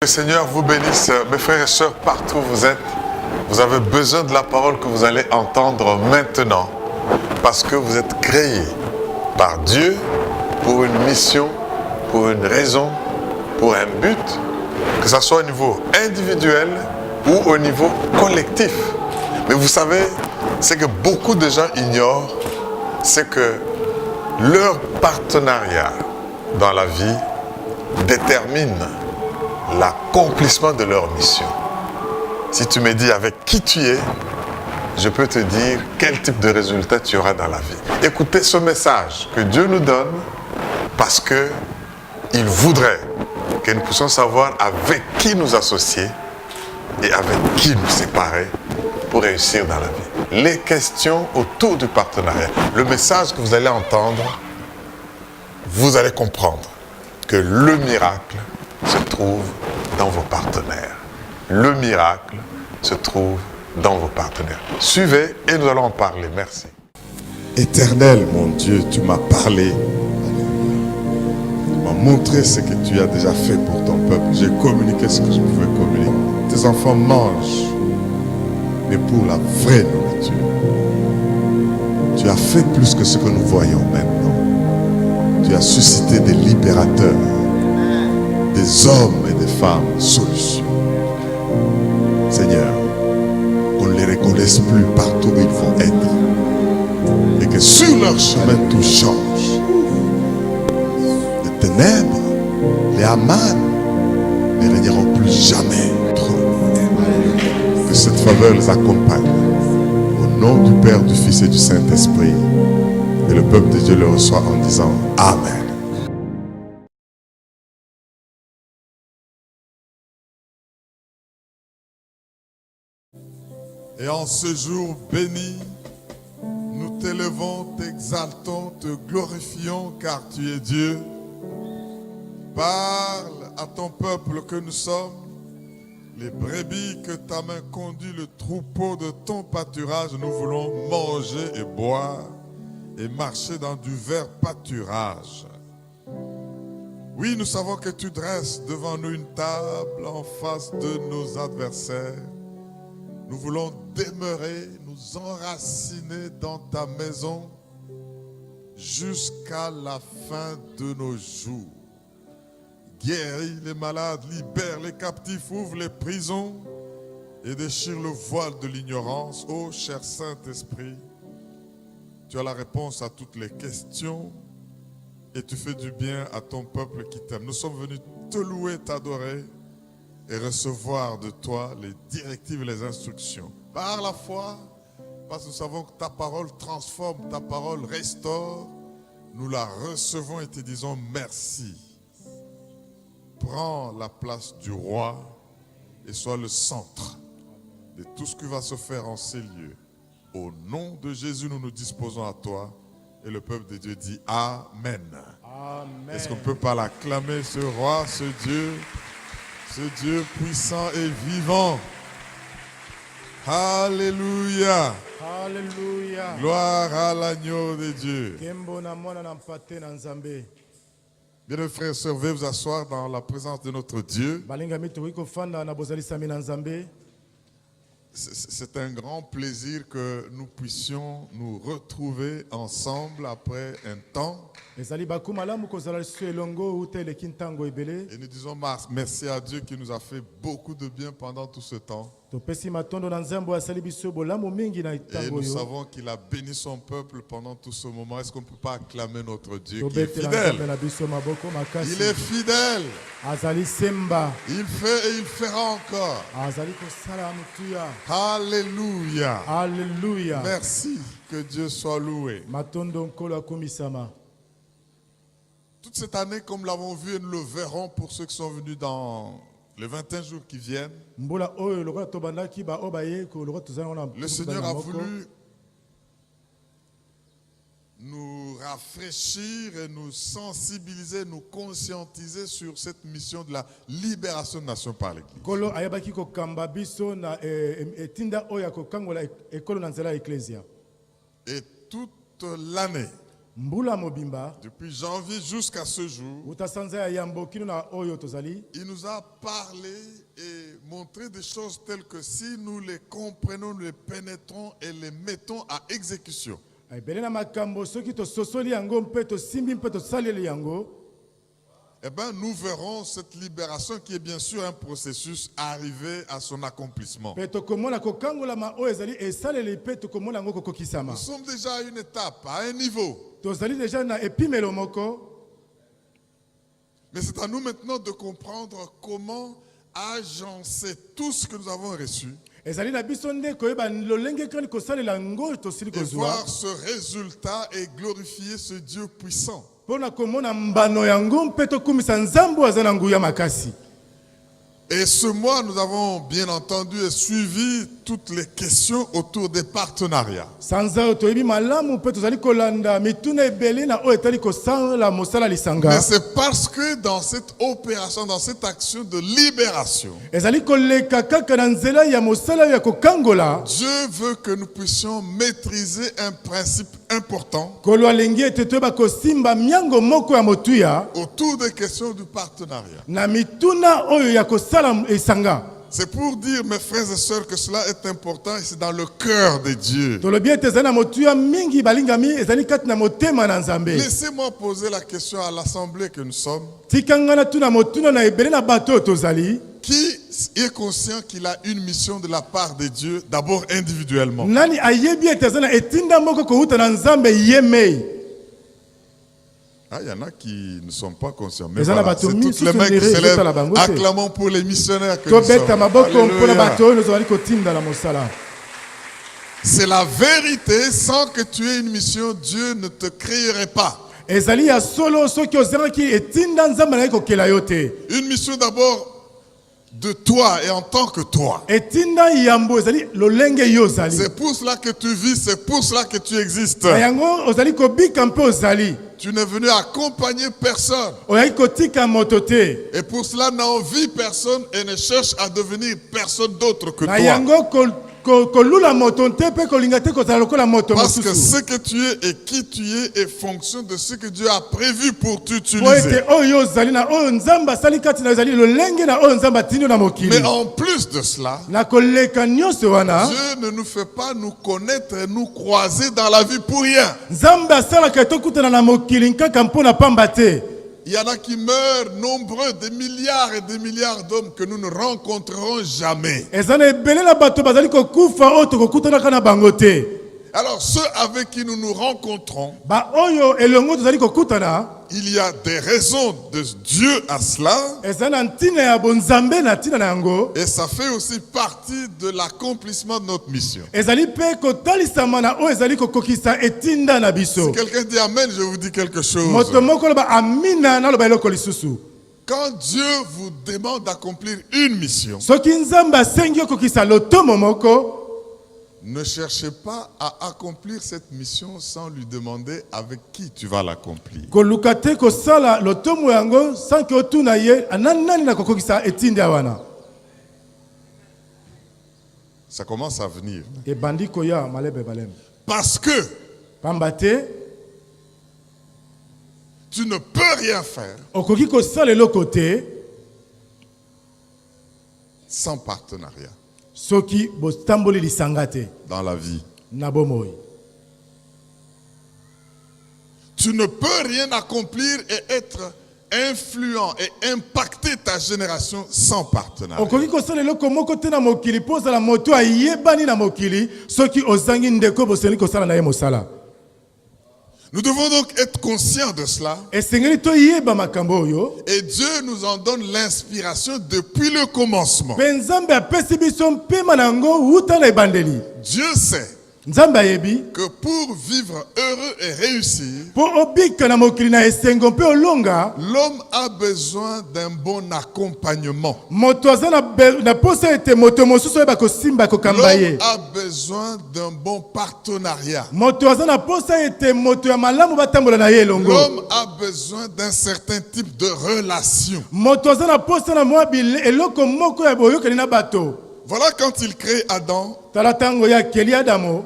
Le Seigneur vous bénisse, mes frères et sœurs, partout où vous êtes. Vous avez besoin de la parole que vous allez entendre maintenant, parce que vous êtes créés par Dieu pour une mission, pour une raison, pour un but, que ce soit au niveau individuel ou au niveau collectif. Mais vous savez, ce que beaucoup de gens ignorent, c'est que leur partenariat dans la vie détermine l'accomplissement de leur mission. Si tu me dis avec qui tu es, je peux te dire quel type de résultat tu auras dans la vie. Écoutez ce message que Dieu nous donne parce qu'il voudrait que nous puissions savoir avec qui nous associer et avec qui nous séparer pour réussir dans la vie. Les questions autour du partenariat. Le message que vous allez entendre, vous allez comprendre que le miracle se trouve dans vos partenaires. Le miracle se trouve dans vos partenaires. Suivez et nous allons en parler. Merci. Éternel, mon Dieu, tu m'as parlé. Tu m'as montré ce que tu as déjà fait pour ton peuple. J'ai communiqué ce que je pouvais communiquer. Tes enfants mangent, mais pour la vraie nourriture. Tu as fait plus que ce que nous voyons maintenant. Tu as suscité des libérateurs, des hommes et des femmes solutions. Seigneur, qu'on ne les reconnaisse plus partout où ils vont être. Et que sur leur chemin tout change. Les ténèbres, les Haman ne régneront plus jamais. Que cette faveur les accompagne. Au nom du Père, du Fils et du Saint-Esprit. Et le peuple de Dieu le reçoit en disant Amen. Et en ce jour béni, nous t'élevons, t'exaltons, te glorifions car tu es Dieu. Parle à ton peuple que nous sommes, les brebis que ta main conduit, le troupeau de ton pâturage. Nous voulons manger et boire et marcher dans du vert pâturage. Oui, nous savons que tu dresses devant nous une table en face de nos adversaires. Nous voulons demeurer, nous enraciner dans ta maison jusqu'à la fin de nos jours. Guéris les malades, libère les captifs, ouvre les prisons et déchire le voile de l'ignorance. Ô cher Saint-Esprit, tu as la réponse à toutes les questions et tu fais du bien à ton peuple qui t'aime. Nous sommes venus te louer, t'adorer et recevoir de toi les directives et les instructions. Par la foi, parce que nous savons que ta parole transforme, ta parole restaure, nous la recevons et te disons merci. Prends la place du roi et sois le centre de tout ce qui va se faire en ces lieux. Au nom de Jésus, nous nous disposons à toi et le peuple de Dieu dit Amen. Amen. Est-ce qu'on ne peut pas l'acclamer, ce roi, ce Dieu puissant et vivant? Alléluia. Alléluia. Gloire à l'agneau de Dieu. Bien, mes frères et sœurs, veuillez vous asseoir dans la présence de notre Dieu. C'est un grand plaisir que nous puissions nous retrouver ensemble après un temps. Et nous disons merci à Dieu qui nous a fait beaucoup de bien pendant tout ce temps. Et nous savons qu'il a béni son peuple pendant tout ce moment. Est-ce qu'on ne peut pas acclamer notre Dieu qui est fidèle? Il est fidèle. Il fait et il fera encore. Alléluia. Alléluia. Merci, que Dieu soit loué. Toute cette année, comme nous l'avons vu et nous le verrons pour ceux qui sont venus dans les 21 jours qui viennent, mbula oyo lokola tobandaki ba obaye ko lokola tozana wana le Seigneur a voulu nous rafraîchir et nous sensibiliser, nous conscientiser sur cette mission de la libération de nations par l'Église. kolo ayabaki ko kamba biso na etinda oya ko kangola ekolo na nzela ecclesia. Et toute l'année, Mbula mobimba depuis janvier jusqu'à ce jour, utasanza ya yambo kino na oyo tozali. il nous a parlé et montré des choses telles que si nous les comprenons, nous les pénétrons et les mettons à exécution, Ebele na makambo soki to sosoli yango mpe to simbi mpe to saleli yango. eh bien, nous verrons cette libération qui est bien sûr un processus arrivé à son accomplissement. Pe to komona ko kangola ma oyo ezali esaleli pe to komona yango ko kokisama. Nous sommes déjà à une étape, à un niveau. Tozali déjà na epimelo moko. Mais c'est à nous maintenant de comprendre comment agencer tout ce que nous avons reçu Ezali na biso nde koyeba lolenge kani ko salela ngo to sili et ko zwa. voir ce résultat et glorifier ce Dieu puissant. Pona komona mbano yango mpe to kumisa nzambo azana nguya makasi. Et ce mois, nous avons bien entendu et suivi toutes les questions autour des partenariats. Sanza toyebi malamu mpe tozali kolanda mituna ebele na oyo etali ko sala mosala lisanga. Mais c'est parce que dans cette opération, dans cette action de libération, Ezali koleka kaka na nzela ya mosala ya kokangola. Dieu veut que nous puissions maîtriser un principe important Kolo alengi ete toyeba kosimba miango moko ya motuya autour des questions du partenariat. na mituna oyo ya kosala esanga. C'est pour dire, mes frères et sœurs, que cela est important et c'est dans le cœur de Dieu. Tolobi ete ezali na motuya mingi balingami ezali kati na motema na Nzambe. Laissez-moi poser la question à l'assemblée que nous sommes. Tikanga na tuna motuna na ebele na bato oyo tozali. Qui est conscient qu'il a une mission de la part de Dieu, d'abord individuellement? Nani ayebi ete ezali na etinda moko kouta na Nzambe yemei. Ah, il y en a qui ne sont pas conscients. Mais Ezana voilà, bato c'est mingi toutes les mains qui susu s'élèvent. nzela bango te. Acclamons pour les missionnaires que nous Tobeta sommes. maboko mpona Alléluia. bato oyo tozali kotinda na mosala. C'est la vérité. Sans que tu aies une mission, Dieu ne te créerait pas. Ezali ya solo soki ozalaki etinda Nzambe na ye kokela yo te. Une mission d'abord de toi et en tant que toi. Etinda yambo ezali lolenge yo ozali. C'est pour cela que tu vis, c'est pour cela que tu existes. Na yango ozali kobika mpe ozali. Tu n'es venu accompagner personne. Oyaki kotika moto te. Et pour cela, n'envie personne et ne cherche à devenir personne d'autre que Na toi. yango kolula moto te mpe kolinga te kozala lokola moto Parce que mosusu. ce que tu es et qui tu es est fonction de ce que Dieu a prévu pour Po t'utiliser. ete oyo ozali na oyo Nzambe asali kati na ezali lolenge na oyo Nzambe atindi na mokili. Mais en plus de cela, Na koleka nyonso wana Dieu ne nous fait pas nous connaître et nous croiser dans la vie pour rien. Nzambe asalaka tokutana na mokili kaka mpona pamba te. Il y en a qui meurent nombreux, des milliards et des milliards d'hommes que nous ne rencontrerons jamais. Ezana ebele na bato bazali kokufa oyo tokokutanaka na bango te. Alors ceux avec qui nous nous rencontrons, Ba oyo elongo tozali kokutana il y a des raisons de Dieu à cela. ezali na ntina ya bonzambe na ntina na yango. Et ça fait aussi partie de l'accomplissement de notre mission. Ezali pe kotalisama na oyo ezali kokokisa etinda na biso. Si quelqu'un dit Amen, je vous dis quelque chose. Moto moko loba amina na loba eloko lisusu. Quand Dieu vous demande d'accomplir une mission, Soki Nzambe asengi okokisa lotomo moko, ne cherchez pas à accomplir cette mission sans lui demander avec qui tu vas l'accomplir. koluka te kosala lotomo yango sanki otuna ye anani na kokokisa etinda wana. Ça commence à venir. Ebandi koya malebe balem. Parce que Pamba te tu ne peux rien faire okoki kosala eloko te sans partenariat soki botamboli lisanga te dans la vie. na bomoi. Tu ne peux rien accomplir et être influent et impacter ta génération sans partenariat. Okoki kosala eloko moko te na mokili po ozala moto ayebani na mokili soki ozangi ndeko boseli kosala na ye mosala. Nous devons donc être conscients de cela. Esengeli toyeba makambo oyo. Et Dieu nous en donne l'inspiration depuis le commencement. Pe Nzambe apesi biso mpema na yango wuta na ebandeli. Dieu sait nzambe ayebi que pour vivre heureux et réussir, po obika na mokili na esengo mpe olonga l'homme a besoin d'un bon accompagnement. moto aza na posa ete moto mosusu oyeba kosimba kokamba ye. L'homme a besoin d'un bon partenariat. Moto aza na posa ete moto ya malamu batambola na ye elongo. L'homme a besoin d'un certain type de relation. Moto aza na posa na mwa eloko moko ya boyokani na bato. Voilà quand il crée Adam, Tala tango ya keli Adamo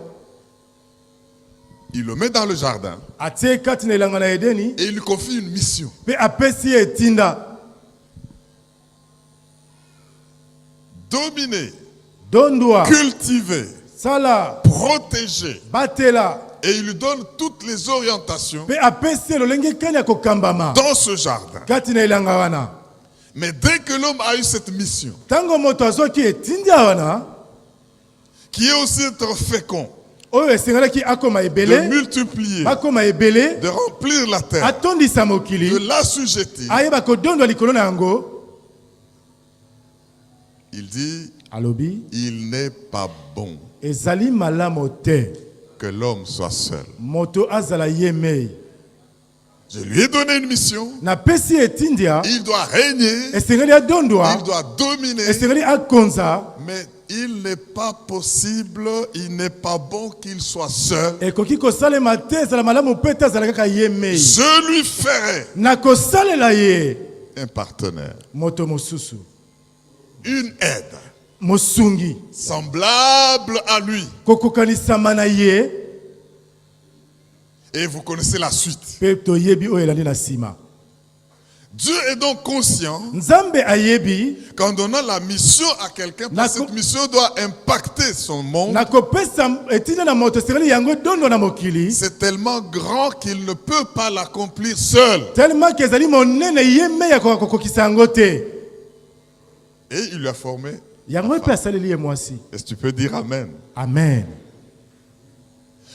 il le met dans le jardin atie kati na elanga na Edeni et il lui confie une mission. pe apesi ye etinda Dominer, dondwa cultiver, sala protéger. batela Et il lui donne toutes les orientations pe apesi lolenge kani ya kokambama dans ce jardin. kati na elanga wana. Mais dès que l'homme a eu cette mission, Tango moto azoki etindi wana qui est aussi être fécond, oyo esengalaki akoma de ebele multiplier, bakoma ebele de remplir la terre, atondisa de mokili l'assujettir, ayeba kodondwa likolo na yango, il dit, alobi il n'est pas bon ezali malamu te que l'homme soit seul. moto azala ye mei. Je lui ai donné une mission. Napesi etindia Il doit régner, esengeli adondwa il doit dominer, esengeli akonza. mais il n'est pas possible, il n'est pas bon qu'il soit seul. Ekoki kosalema te ezala malamu pe te azala kaka ye mei. Je lui ferai Nakosalela ye un partenaire, moto mosusu une aide mosungi semblable à lui. kokokanisama na ye. Et vous connaissez la suite. Pe toyebi oyo elandi na nsima. Dieu est donc conscient Nzambe ayebi qu'en donnant la mission à quelqu'un, parce que cette mission doit impacter son monde. nakopesa etinda na moto esengeli yango dondo na mokili C'est tellement grand qu'il ne peut pas l'accomplir seul. tellement ke ezali monene ye mei ya kokokisa yango te. Et il lui a formé. Yango mpe asaleli ye mwasi. Est-ce que tu peux dire Amen? Amen.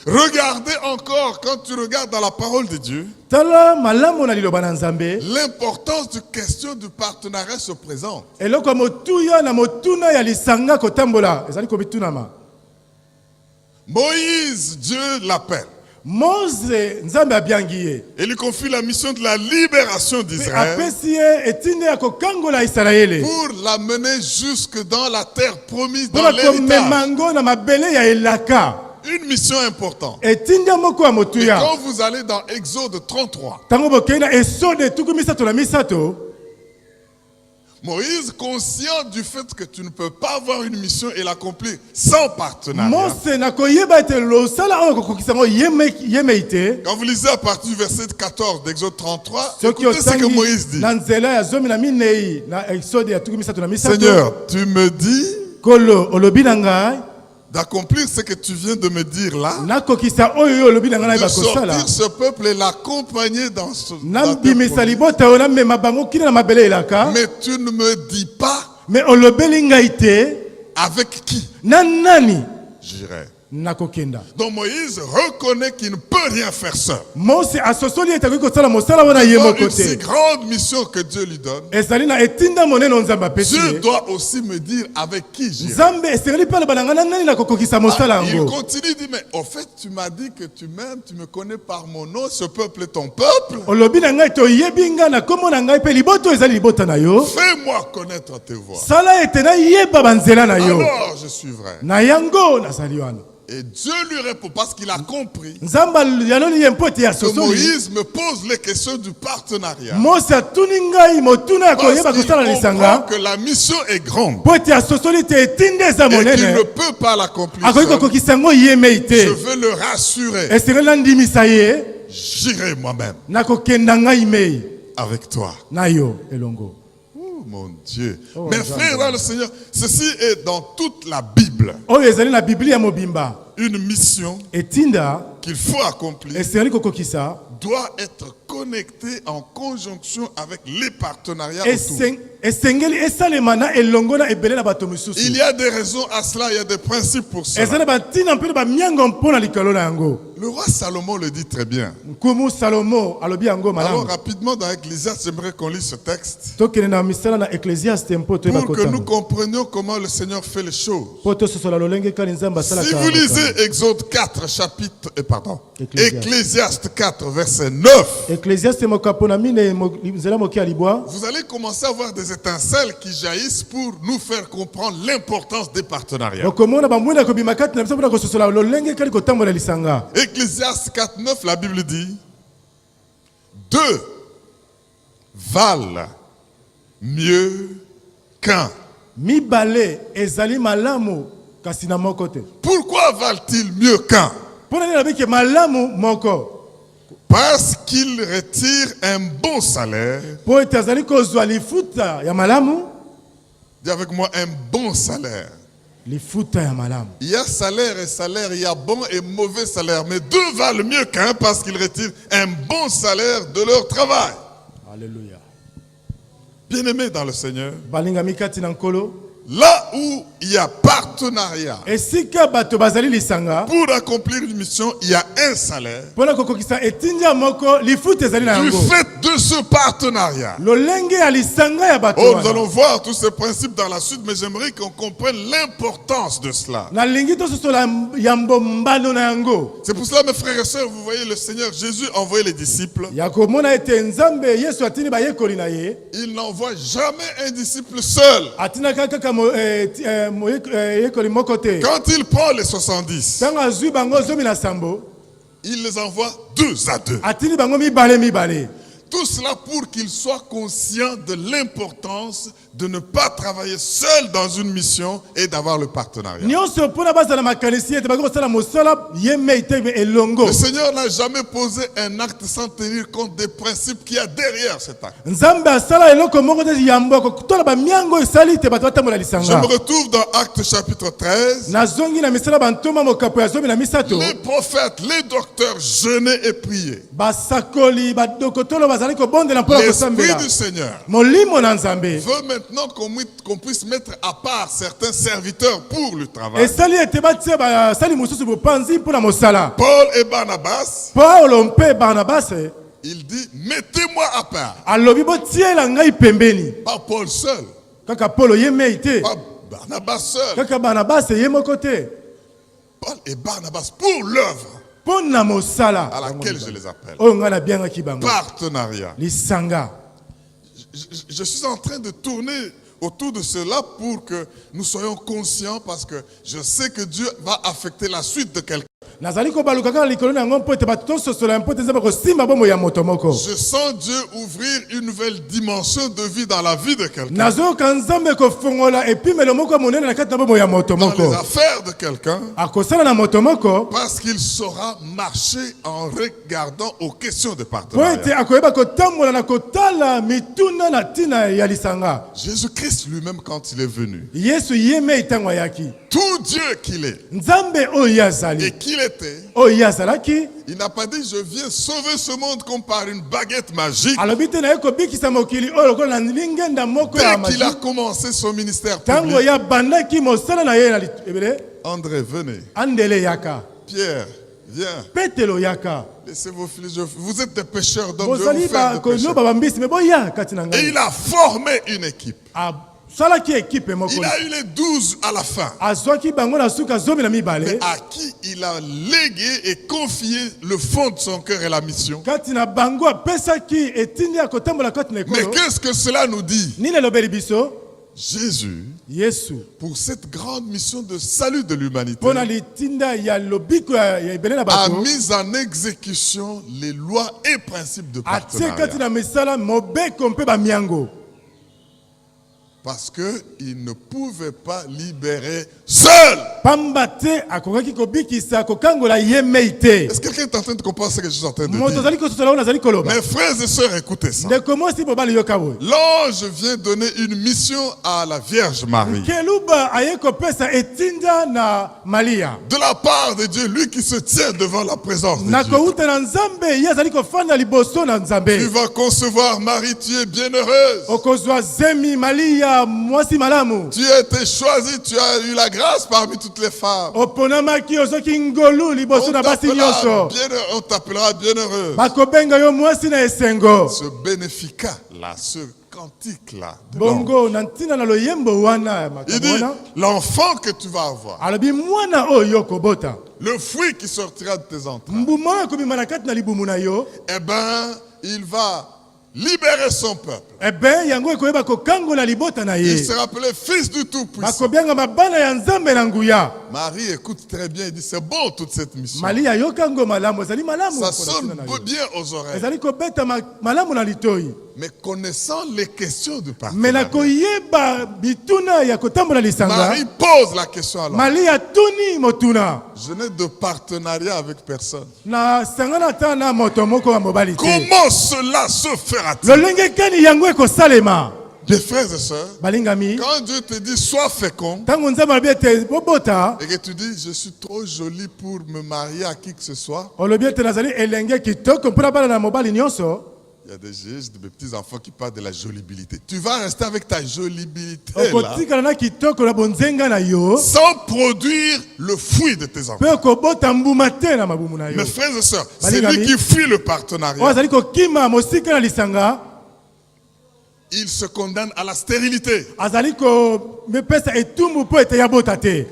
Regardez encore, quand tu regardes dans la parole de Dieu, Tala malamu na liloba na Nzambe l'importance de question du partenariat se présente. eloko motuya na motuna ya lisanga kotambola ezali kobitunama. Moïse, Dieu l'appelle Mose Nzambe abiangi ye et lui confie la mission de la libération pe d'Israël apesi ye etinde ya kokangola Isalaele pour l'amener jusque dans la terre promise, dans mpona l'héritage. komema ngo na mabele ya elaka. Une mission importante. Etinde moko ya Et motuya quand vous allez dans Exode 33, tango bokei na esode tuku misato na misato, Moïse, conscient du fait que tu ne peux pas avoir une mission et l'accomplir sans partenariat. Mose na koyeba ete losala oyo kokokisa ngo yemei te. Quand vous lisez à partir du verset 14 d'Exode 33, Soki écoutez ce que Moïse otangi dit. na nzela ya zomi na minei na esode ya tuku misato na misato, Seigneur, tu me dis kolo olobi na ngai d'accomplir ce que tu viens de me dire là, nakokisa oyo olobi na ngai na de yeba kosala, sortir ce peuple et l'accompagner dans ce dans ta nabimisa promesse. libota oyo namema bango kina na mabele elaka. Mais tu ne me dis pas Me olobeli ngai te avec qui na nani j'irai. nakokenda. Donc Moïse reconnaît qu'il ne peut rien faire seul. Mose asosoli ete akoki kosala mosala wana ye Dans moko une si te. grande mission que Dieu lui donne, Ezali na etinda monene oyo Nzambe apesi Dieu ye. doit aussi me dire avec qui j'irai. Nzambe esengeli mpe aloba na ngai na nani nakokokisa mosala Il yango. continue, il dit, mais au fait, tu m'as dit que tu m'aimes, tu me connais par mon nom, ce peuple est ton peuple. Olobi na ngai toyebi ngai na kombo na ngai mpe libota oyo ezali libota na yo. Fais-moi connaître tes voies. Sala ete nayeba banzela na yo. Alors je suivrai. Na yango nazali wana. Et Dieu lui répond parce qu'il a compris Nzambe yaloli ye mpo ete ya que sosoli. Moïse me pose les questions du partenariat. Mose atuni ngai motuna ya koyeba Parce qu'il kosala na comprend lisanga que la mission est grande mpo ete ya sosoli te etinde eza et qu'il monene ne peut pas l'accomplir akoki seul. kokokisa yango yemei Je te. veux le rassurer. Esengeli nandimisa ye J'irai moi-même nakokenda ngai mei avec toi. na yo elongo. Oh mon Dieu. Oh, Mes Nzambe. frères dans le Seigneur, ceci est dans toute la Bible. Oyo ezali na Biblia ya mobimba. Une mission Etinda qu'il faut accomplir esengeli kokokisa doit être connectée en conjonction avec les partenariats autour. esengeli esalema na elongo na ebele na bato Il mosusu. y a des raisons à cela, il y a des principes pour Ezali cela. na bantina mpe na bamiango mpo na likolo na yango. Le roi Salomon le dit très bien. nkumu salomo alobi yango Alors malamu rapidement dans Ecclésiaste, j'aimerais qu'on lise ce texte tokende na misala na ecclésiaste mpo toyeba pour que nous kotango comprenions comment le Seigneur fait les choses. mpo tososola lolenge kani nzambe Si asalaka vous makambo. lisez Exode 4, chapitre, Ecclésiaste. Ecclésiaste 4, verset 9, ecclésiaste mokapo na mine nzela moke ya libwa vous allez commencer à voir des étincelles qui jaillissent pour nous faire comprendre l'importance des partenariats. okomona bamwina kobima kati na biso mpona kososola lolenge kani kotambola lisanga. Ecclésiaste 4, 9, la Bible dit, deux valent mieux qu'un. mibale ezali malamu kasi na moko te. Pourquoi valent-ils mieux qu'un? mpona nini nabiki malamu moko? Parce qu'ils retirent un bon salaire. mpo ete azali kozwa lifuta ya malamu. Dis avec moi, un bon salaire. lifuta ya malamu. Il y a salaire et salaire, il y a bon et mauvais salaire. Mais deux valent mieux qu'un parce qu'ils retirent un bon salaire de leur travail. Alléluia. Bien-aimés dans le Seigneur, balingami kati na nkolo. là où il y a partenariat, esika bato bazali lisanga pour accomplir une mission, il y a un salaire. mpona kokokisa etindia moko lifuta ezali na Du yango. fait de ce partenariat, lolenge ya lisanga ya bato oh, nous wana. allons voir tous ces principes dans la suite, mais j'aimerais qu'on comprenne l'importance de cela. nalingi tososola yambo mbano na yango. C'est pour cela, mes frères et sœurs, vous voyez, le Seigneur Jésus a envoyé les disciples. ya komona ete nzambe yesu atindi bayekoli na ye. Il n'envoie jamais un disciple seul. atinaka kaka yekoli moko te. Quand il prend les 70, ntango azwi bango zomi na sambo il les envoie 2 à 2. atindi bango mibale. Tout cela pour qu'ils soient conscients de l'importance de ne pas travailler seul dans une mission et d'avoir le partenariat. nyonso mpona bazala makanisi ete baki kosala mosala ye mei te elongo. Le Seigneur n'a jamais posé un acte sans tenir compte des principes qu'il y a derrière cet acte. nzambe asala eloko moko te yambo kotola bamiango esali te bato batambola Je lisanga. me retrouve dans Actes chapitre 13. nazongi na misala bantoma mokapo ya zomi na misato. Les prophètes, les docteurs jeûnaient et priaient. basakoli badokotolo bazali kobondela mpona L'Esprit kosambela. du Seigneur molimo na nzambe veut maintenant qu'on puisse mettre à part certains serviteurs pour le travail. esali ete batia basali mosusu bopanzi mpona mosala. Paul et Barnabas, paulo mpe barnabase il dit, mettez-moi à part. alobi botiela ngai pembeni. Pas Paul seul, kaka polo ye mei te. pas Barnabas seul. kaka barnabase ye moko te. Paul et Barnabas pour l'œuvre mpo na mosala à laquelle je les appelle. oyo ngai nabiangaki bango Partenariat. lisanga. Je suis en train de tourner autour de cela pour que nous soyons conscients parce que je sais que Dieu va affecter la suite de quelqu'un. nazali kobaluka kaka likolo na yango mpo ete bato tososola mpo ete nzambe kosimba bomoi ya moto moko. Je sens Dieu ouvrir une nouvelle dimension de vie dans la vie de quelqu'un. nazoyoka nzambe kofongola epimelo moko ya monene na kati na bomoi ya moto Dans moko. les affaires de quelqu'un. akosala na moto moko Parce qu'il saura marcher en regardant aux questions de po ete partenariat. akoyeba kotambola na kotala mituna na ntina ya lisanga. Jésus-Christ lui-même, quand il est venu, yesu ye mei ntango ayaki. tout Dieu qu'il est nzambe oyo ye et azali qu'il était, oyo ye azalaki il n'a pas dit je viens sauver ce monde comme par une baguette magique. alobi te na ye kobikisa mokili oyo lokola na lingenda moko ya Dès qu'il a maji. commencé son ministère ntango public, ye abandaki mosala na ye na ebele André, venez. andele yaka Pierre, viens. petelo yaka Laissez vos filets. Vous êtes des pêcheurs d'hommes. Je vais bozali vous faire des konoba pêcheurs. bambisi me boya kati na Et ngai. il a formé une équipe. asalaki ekipe moko Il a eu les 12 à la fin. azwaki bango na suka zomi na Mais mibale à qui il a légué et confié le fond de son cœur et la mission. kati na bango apesaki etindi ya kotambola kati na Mais ekolo. qu'est-ce que cela nous dit? nini elobeli biso? Jésus, yesu pour cette grande mission de salut de l'humanité, mpona litinda ya lobiko ya ebele na a bato mis en exécution les lois et principes de atie kati partenariat. na misala mobeko mpe bamiango. Parce qu'il ne pouvait pas libérer seul. pamba te akokaki kobikisa kokangola ye mei te. Est-ce que quelqu'un est en train de comprendre ce que je suis en train de moto dire? azali kososola oyo nazali koloba. Mes frères et sœurs, écoutez ça. ndeko mosi bobali yoka boye. L'ange vient donner une mission à la Vierge Marie. keluba aye kopesa etinda na malia. De la part de Dieu, lui qui se tient devant la présence de na Dieu. kouta na nzambe ye azali kofanda liboso na Tu nzambe. vas concevoir Marie, tu es bienheureuse. okozwa zemi malia ya mwasi malamu. Tu as été choisi, tu as eu la grâce parmi toutes les femmes. Oponamaki ozoki ngolu liboso na basi nyonso. On t'appellera bienheureux. Bakobenga yo mwasi na esengo. Ce bénéficat là, ce cantique là. Bongo nantina na loyembo wana Il dit makamona. l'enfant que tu vas avoir, Alobi mwana oyo kobota. le fruit qui sortira de tes entrailles, Mbuma komima na kati na libumu na yo. eh ben, il va libérer son peuple. Ebe yango ekoyeba kokangola libota na Il ye. sera appelé fils du Tout-Puissant. Bakobenga mabana ya nzambe na nguya. Marie écoute très bien, il dit c'est bon toute cette mission. Malia yokango malamu ezali malamu. Ça sonne bien aux oreilles. Ezali kobeta malamu na litoi. Mais connaissant les questions du Mais na partenariat, koyeba bituna ya kotambola lisanga. Marie pose la question alors. Malia tuni motuna. Je n'ai de partenariat avec personne. Na sangana ta na moto moko wa mobali te. Comment cela se fera-t-il? Lolenge kani yango ekosalema. Mes frères et sœurs, Balingami. quand Dieu te dit sois fécond, Tango nzambe alobi ete bobota. et que tu dis je suis trop jolie pour me marier à qui que ce soit, Olobi ete nazali elenge kitoko mpona bana na mobali nyonso. il y a des juges, des petits enfants qui parlent de la jolibilité. Tu vas rester avec ta jolibilité là, Okotikala na kitoko na bonzenga na yo. sans produire le fruit de tes enfants. Pe okobota mbuma te na mabumu na yo. Mes frères et sœurs, Balingami. celui qui fuit le Oyo partenariat, azali kokima mosika na lisanga. il se condamne à la stérilité. Azali ko mepesa etumbu po ete ya bota te.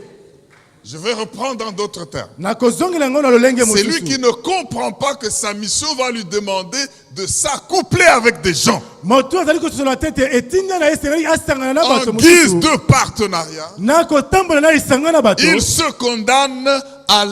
Je vais reprendre dans d'autres termes. Na kozongela yango na lolenge C'est lui qui mosusu. ne comprend pas que sa mission va lui demander de s'accoupler avec des gens Moto azali kosola tete etinda na esengeli asangana na bato en guise mosusu. de partenariat. Na kotambola na lisanga na bato. Il se condamne à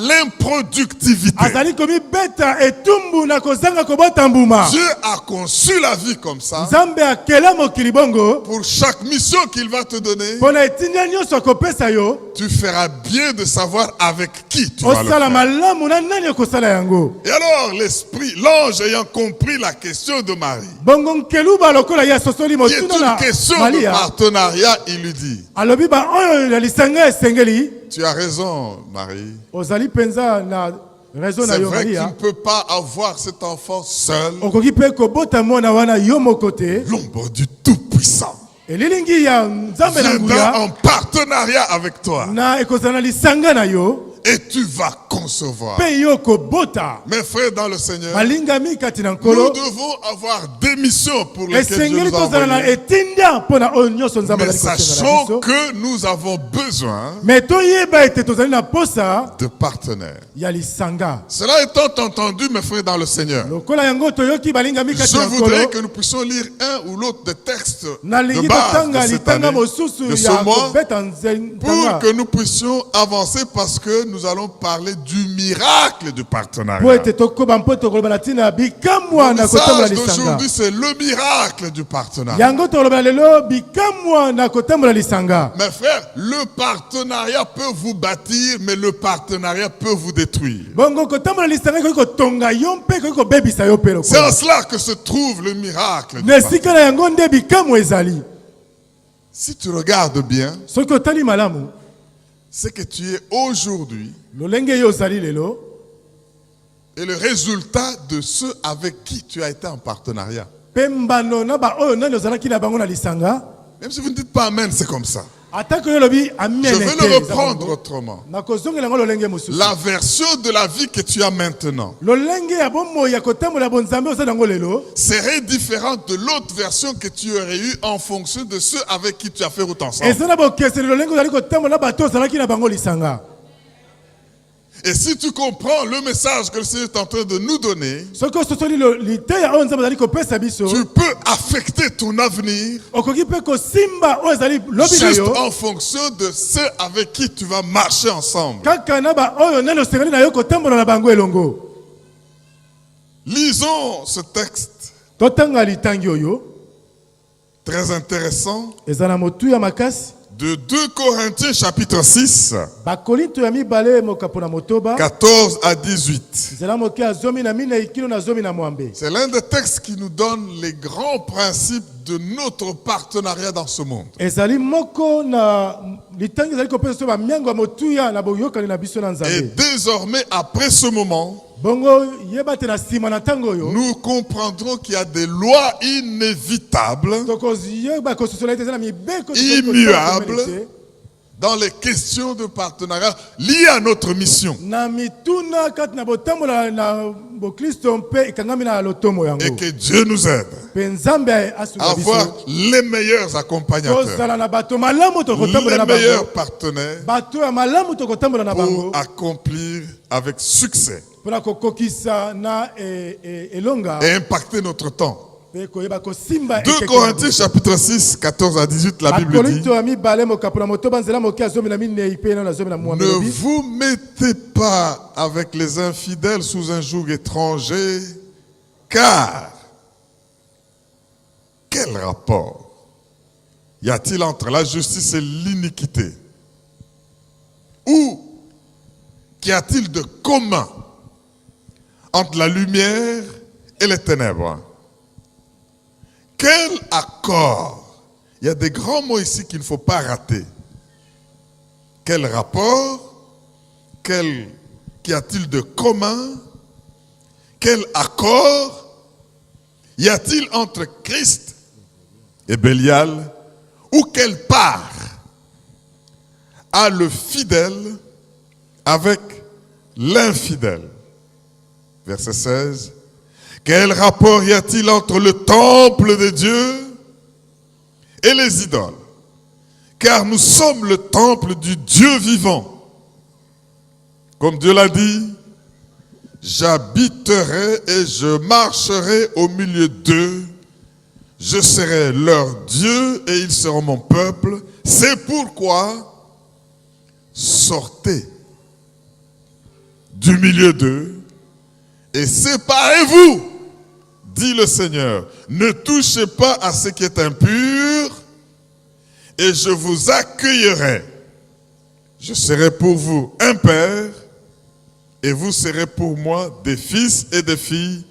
l'improductivité. Azali komi beta etumbu na kozanga kobota mbuma. Dieu a conçu la vie comme ça. Nzambe akela mokili bongo. Pour chaque mission qu'il va te donner, Pona etinda nyonso akopesa yo. tu feras bien de savoir avec qui tu vas le Osala faire. malamu na nani okosala yango. Et alors l'esprit, l'ange ayant compris la question de Marie, Bongo nkeluba lokola ya sosoli qui est motuna une na question de Maria. partenariat, il lui dit, Alobi ba oyo ya lisanga esengeli. tu as raison Marie. Ozali penza na raison na C'est yo vrai que tu ne Maria. peux pas avoir cet enfant seul. Okoki pe kobota mwana wana yo mokote. L'ombre du Tout-Puissant Elilingi ya nzambe na viendra nguya en partenariat avec toi na ekozala na lisanga na yo et tu vas concevoir. pe yo kobota. Mes frères dans le Seigneur, Balingami kati na nous nkolo. devons avoir des missions pour lesquelles Dieu Esengeli nous a tozala na envoyés. etinda mpona oyo nyonso nzambe Mais azali kosenga na sachons biso. que nous avons besoin Mais toyeba ete tozali na posa de partenaires. ya lisanga. Cela étant entendu, mes frères dans le Seigneur, Lokola yango toyoki balingami kati je na voudrais nkolo. que nous puissions lire un ou l'autre des textes Nalingi de base totanga de cette litanga année, mosusu de ya ce mois, kobeta pour nzanga. que nous puissions avancer parce que nous allons parler du miracle du Po partenariat. ete tokoba mpo tokoloba na ntina bikamwa Le na kotambola message lisanga. d'aujourd'hui, c'est le miracle du partenariat. Yango tokoloba lelo bikamwa na kotambola lisanga. Mes frères, le partenariat peut vous bâtir, mais le partenariat peut vous détruire. Bongo kotambola lisanga koki kotonga yo mpe koki kobebisa yo mpe C'est en lokola. cela que se trouve le miracle. du Na esika na yango nde bikamwa ezali. Si tu regardes bien, Soki otali malamu, c'est que tu es aujourd'hui lolenge yo ozali lelo, et le résultat de ceux avec qui tu as été en partenariat. pe mbano na ba oyo nani ozalaki na bango na lisanga. Même si vous ne dites pas Amen, c'est comme ça. Atako yo lobi Je amen. vais le reprendre autrement. Na kozongela ngo lolenge mosusu. La version de la vie que tu as maintenant Lolenge ya bomoi ya kotambola bonzambe ozali nango lelo. serait différente de l'autre version que tu aurais eue en fonction de ceux avec qui tu as fait route ensemble. Eza na bokeseli lolenge ozali kotambola bato ozalaki na bango lisanga. Et si tu comprends le message que le Seigneur est en train de nous donner, Soki ososoli liteya oyo nzambe azali kopesa biso. tu peux affecter ton avenir Okoki mpe kosimba oyo ezali lobi na juste yo. en fonction de ceux avec qui tu vas marcher ensemble. Kaka na ba oyo nani osengeli na yo kotambola na bango elongo. Lisons ce texte Totanga litangi oyo. très intéressant Eza na motuya makasi. de 2 Corinthiens chapitre 6, Bakorinto ya mibale mokapo na motoba. 14 à 18. Nzela moke ya zomi na mine ikino na zomi na mwambe. C'est l'un des textes qui nous donne les grands principes de notre partenariat dans ce monde. Ezali moko na litangi ezali kopesa so ba miango ya motuya na boyokani na biso na Et nzambe. désormais, après ce moment, nous comprendrons qu'il y a des lois inévitables, immuables, dans les questions de partenariat liées à notre mission. Et que Dieu nous aide à avoir les meilleurs accompagnateurs, les meilleurs partenaires pour accomplir avec succès et impacter notre temps. 2 Corinthiens chapitre 6, 14 à 18, la Bible dit: ne vous mettez pas avec les infidèles sous un joug étranger, car quel rapport y a-t-il entre la justice et l'iniquité? Ou qu'y a-t-il de commun entre la lumière et les ténèbres? Quel accord? Il y a des grands mots ici qu'il ne faut pas rater. Quel rapport? Qu'y a-t-il de commun? Quel accord y a-t-il entre Christ et Bélial? Ou quelle part a le fidèle avec l'infidèle? Verset 16. Quel rapport y a-t-il entre le temple de Dieu et les idoles? Car nous sommes le temple du Dieu vivant. Comme Dieu l'a dit, j'habiterai et je marcherai au milieu d'eux. Je serai leur Dieu et ils seront mon peuple. C'est pourquoi sortez du milieu d'eux et séparez-vous, dit le Seigneur. Ne touchez pas à ce qui est impur et je vous accueillerai. Je serai pour vous un père et vous serez pour moi des fils et des filles,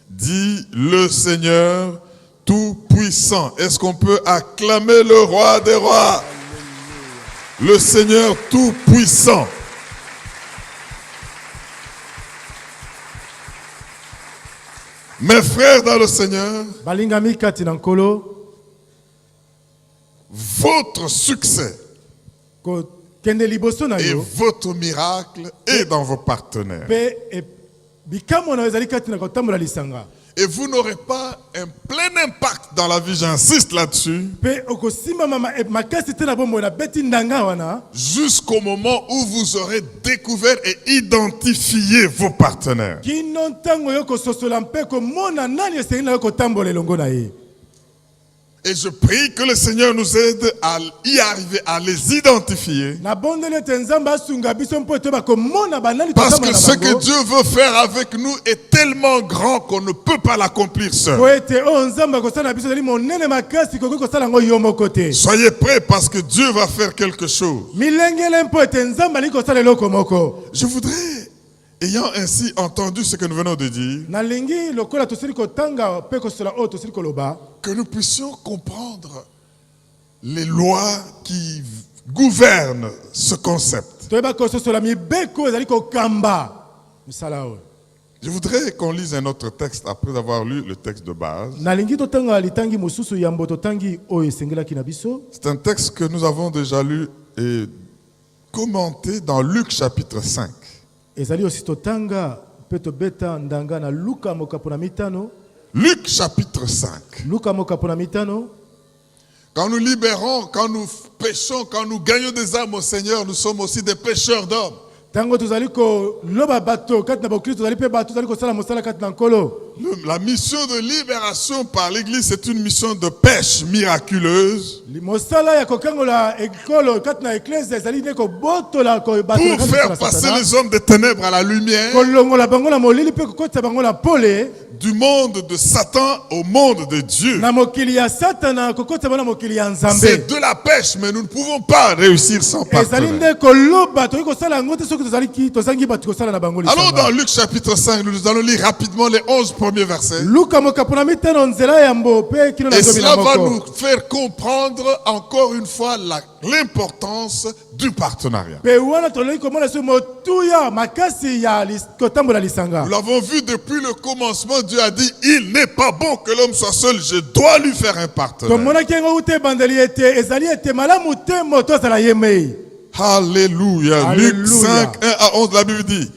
dit le Seigneur Tout-Puissant. Est-ce qu'on peut acclamer le roi des rois, le Seigneur Tout-Puissant? Mes frères dans le Seigneur, votre succès et votre miracle est dans vos partenaires. Et vous n'aurez pas un plein impact dans la vie, j'insiste là-dessus, jusqu'au moment où vous aurez découvert et identifié vos partenaires. Et je prie que le Seigneur nous aide à y arriver, à les identifier. Parce que ce que Dieu veut faire avec nous est tellement grand qu'on ne peut pas l'accomplir seul. Soyez prêts parce que Dieu va faire quelque chose. Je voudrais, ayant ainsi entendu ce que nous venons de dire, que nous puissions comprendre les lois qui gouvernent ce concept. Je voudrais qu'on lise un autre texte après avoir lu le texte de base. C'est un texte que nous avons déjà lu et commenté dans Luc chapitre 5. Luc chapitre 5. Quand nous libérons, quand nous péchons, quand nous gagnons des âmes au Seigneur, nous sommes aussi des pécheurs d'hommes. La mission de libération par l'Église, c'est une mission de pêche miraculeuse pour faire passer les hommes des ténèbres à la lumière, du monde de Satan au monde de Dieu. C'est de la pêche, mais nous ne pouvons pas réussir sans partenaire. Alors dans Luc chapitre 5, nous allons lire rapidement les 11 premiers versets. Et cela va nous faire comprendre encore une fois l'importance du partenariat. Nous l'avons vu depuis le commencement, Dieu a dit, il n'est pas bon que l'homme soit seul, je dois lui faire un partenaire. Alléluia. Luc 5, 1 à 11, la Bible dit,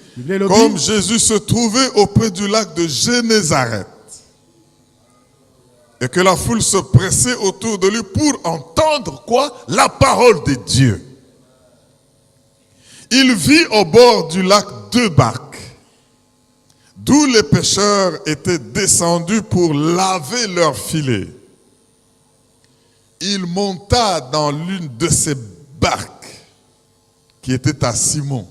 comme Jésus se trouvait auprès du lac de Génézareth, et que la foule se pressait autour de lui pour entendre quoi? La parole de Dieu. Il vit au bord du lac 2 barques, d'où les pêcheurs étaient descendus pour laver leurs filets. Il monta dans l'une de ces barques, qui était à Simon.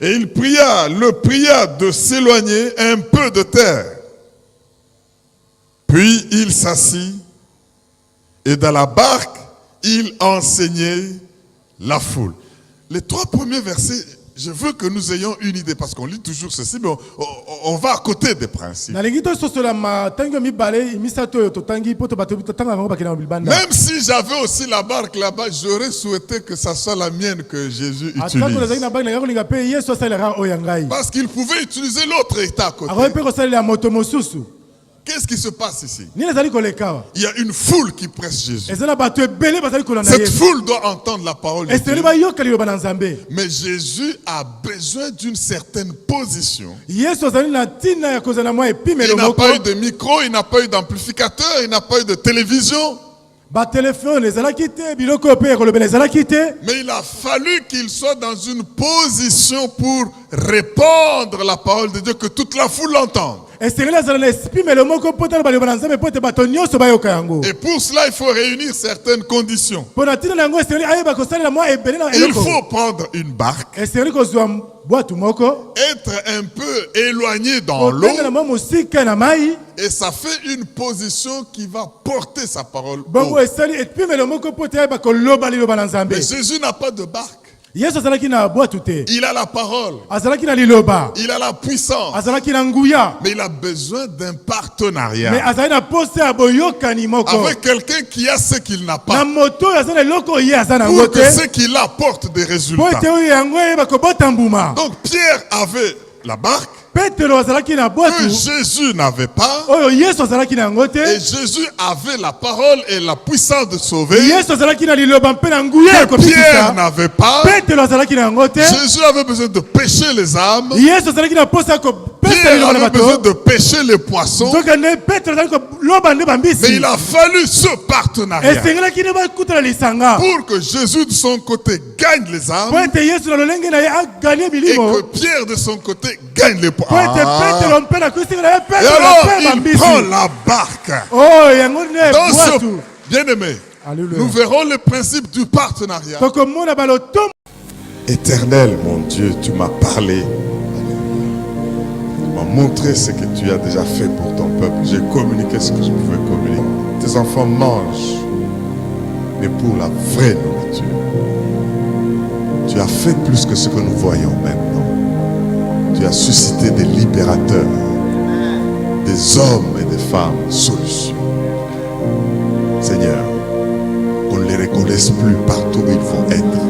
Et il le pria de s'éloigner un peu de terre. Puis il s'assit et dans la barque, il enseignait la foule. Les 3 premiers versets, je veux que nous ayons une idée, parce qu'on lit toujours ceci, mais on va à côté des principes. Même si j'avais aussi la barque là-bas, j'aurais souhaité que ça soit la mienne que Jésus utilise. Parce qu'il pouvait utiliser l'autre état à côté. Qu'est-ce qui se passe ici? Il y a une foule qui presse Jésus. Cette foule doit entendre la parole de Dieu. Mais Jésus a besoin d'une certaine position. Il n'a pas eu de micro, il n'a pas eu d'amplificateur, il n'a pas eu de télévision. Mais il a fallu qu'il soit dans une position pour répandre la parole de Dieu, que toute la foule l'entende. Et pour cela, il faut réunir certaines conditions. Il faut prendre une barque, être un peu éloigné dans l'eau, et ça fait une position qui va porter sa parole haut. Mais Jésus n'a pas de barque. Il a la parole. Il a la puissance. Mais il a besoin d'un partenariat avec quelqu'un qui a ce qu'il n'a pas, pour que ce qu'il apporte des résultats. Donc Pierre avait la barque que Jésus n'avait pas, et Jésus avait la parole et la puissance de sauver que Pierre n'avait pas. Jésus avait besoin de pêcher les âmes, Pierre avait besoin de pêcher les poissons, mais il a fallu ce partenariat pour que Jésus de son côté gagne les âmes et que Pierre de son côté gagne les poissons. Et alors il prend la barque. Dans ce bien-aimé, nous verrons le principe du partenariat. Éternel, mon Dieu, tu m'as parlé. Tu m'as montré ce que tu as déjà fait pour ton peuple. J'ai communiqué ce que je pouvais communiquer. Tes enfants mangent, mais pour la vraie nourriture. Tu as fait plus que ce que nous voyons maintenant. Tu as suscité des libérateurs, des hommes et des femmes solutions. Seigneur, qu'on ne les reconnaisse plus partout où ils vont être.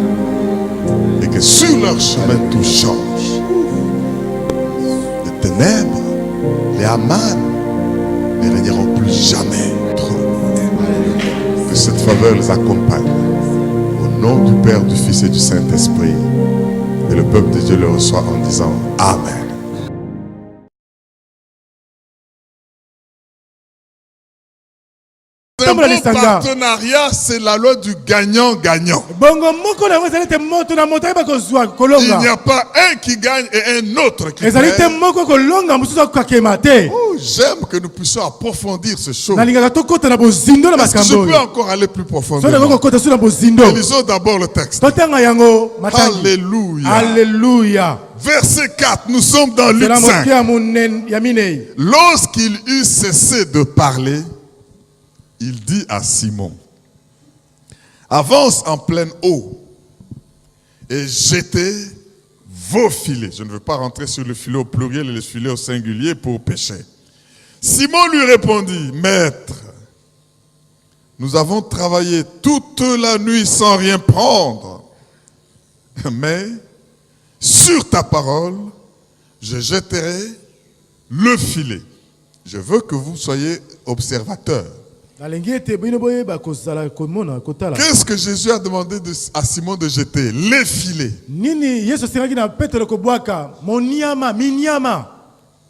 Et que sur leur chemin tout change. Les ténèbres, les Haman ne régneront plus jamais. Que cette faveur les accompagne. Au nom du Père, du Fils et du Saint-Esprit. Et le peuple de Dieu le reçoit en disant Amen. Un bon partenariat, c'est la loi du gagnant-gagnant. Il n'y a pas un qui gagne et un autre qui gagne. Oh, j'aime que nous puissions approfondir ces choses. Est-ce que je peux encore aller plus profondément? Lisons d'abord le texte. Alléluia. Alléluia. Verset 4, nous sommes dans Luc 5. Lorsqu'il eut cessé de parler, il dit à Simon, avance en pleine eau et jetez vos filets. Je ne veux pas rentrer sur le filet au pluriel et le filet au singulier pour pécher. Simon lui répondit, Maître, nous avons travaillé toute la nuit sans rien prendre. Mais sur ta parole, je jetterai le filet. Je veux que vous soyez observateurs. Qu'est-ce que Jésus a demandé à Simon de jeter? Les filets.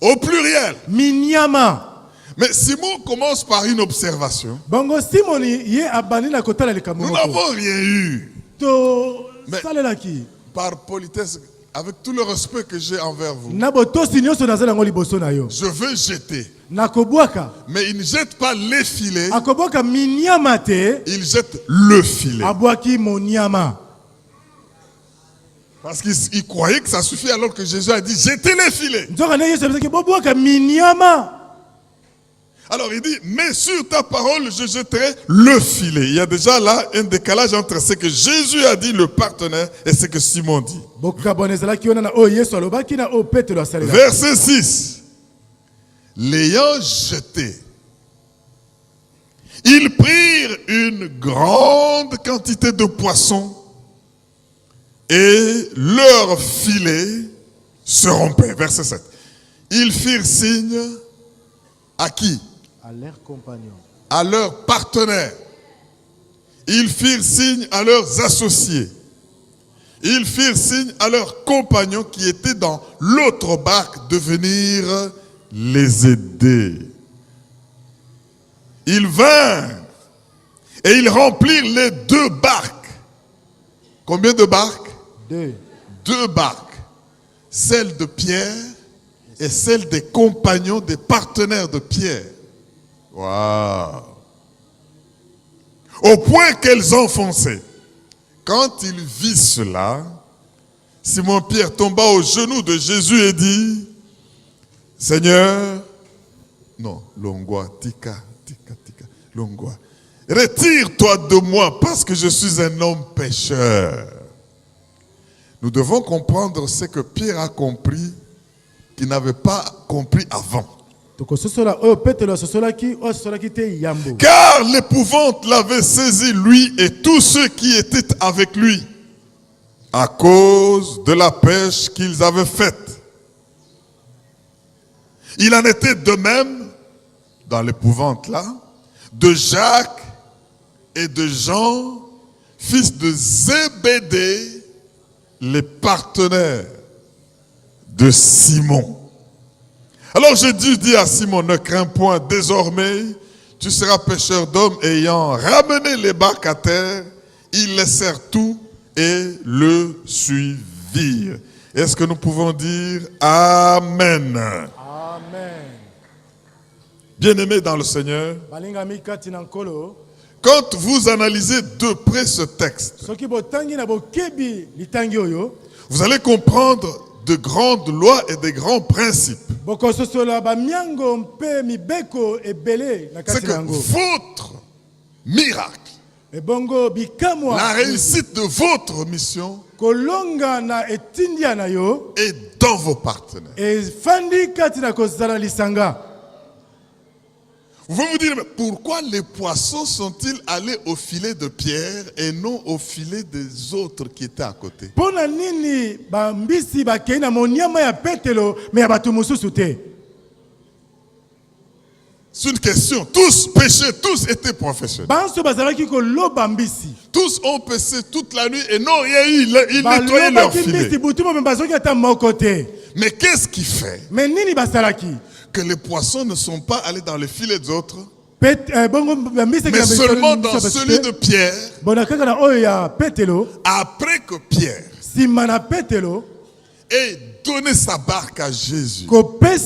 Au pluriel. Mais Simon commence par une observation. Nous n'avons rien eu. Mais par politesse, avec tout le respect que j'ai envers vous, je veux jeter. Mais il ne jette pas les filets, il jette le filet. Parce qu'il croyait que ça suffit alors que Jésus a dit jetez les filets. Alors il dit, mais sur ta parole, je jetterai le filet. Il y a déjà là un décalage entre ce que Jésus a dit, le partenaire, et ce que Simon dit. Verset 6. L'ayant jeté, ils prirent une grande quantité de poissons et leur filet se rompait. Verset 7. Ils firent signe à qui? À leurs compagnons. À leurs partenaires. Ils firent signe à leurs associés. Ils firent signe à leurs compagnons qui étaient dans l'autre barque de venir les aider. Ils vinrent et ils remplirent les 2 barques. Combien de barques? 2. 2 barques. Celle de Pierre et celle des compagnons, des partenaires de Pierre. Waouh! Au point qu'elles enfonçaient. Quand il vit cela, Simon-Pierre tomba aux genoux de Jésus et dit, Seigneur, non, Longwa, tika, Longwa, retire-toi de moi parce que je suis un homme pécheur. Nous devons comprendre ce que Pierre a compris qu'il n'avait pas compris avant. Car l'épouvante l'avait saisi, lui et tous ceux qui étaient avec lui, à cause de la pêche qu'ils avaient faite. Il en était de même, dans l'épouvante là, de Jacques et de Jean, fils de Zébédée, les partenaires de Simon. Alors Jésus dit à Simon, ne crains point, désormais, tu seras pêcheur d'hommes. Ayant ramené les barques à terre, ils laissèrent tout et le suivirent. Est-ce que nous pouvons dire Amen? Amen. Bien-aimés dans le Seigneur, quand vous analysez de près ce texte, vous allez comprendre de grandes lois et de grands principes. C'est que votre miracle, la réussite de votre mission est dans vos partenaires. Vous pouvez vous dire, mais pourquoi les poissons sont-ils allés au filet de Pierre et non au filet des autres qui étaient à côté? C'est une question. Tous péchaient, tous étaient professionnels. Tous ont péché toute la nuit et n'ont rien eu. Ils nettoyaient leur filet. Mais qu'est-ce qui fait que les poissons ne sont pas allés dans les filets des autres, mais seulement dans celui de Pierre, après que Pierre ait donné sa barque à Jésus, après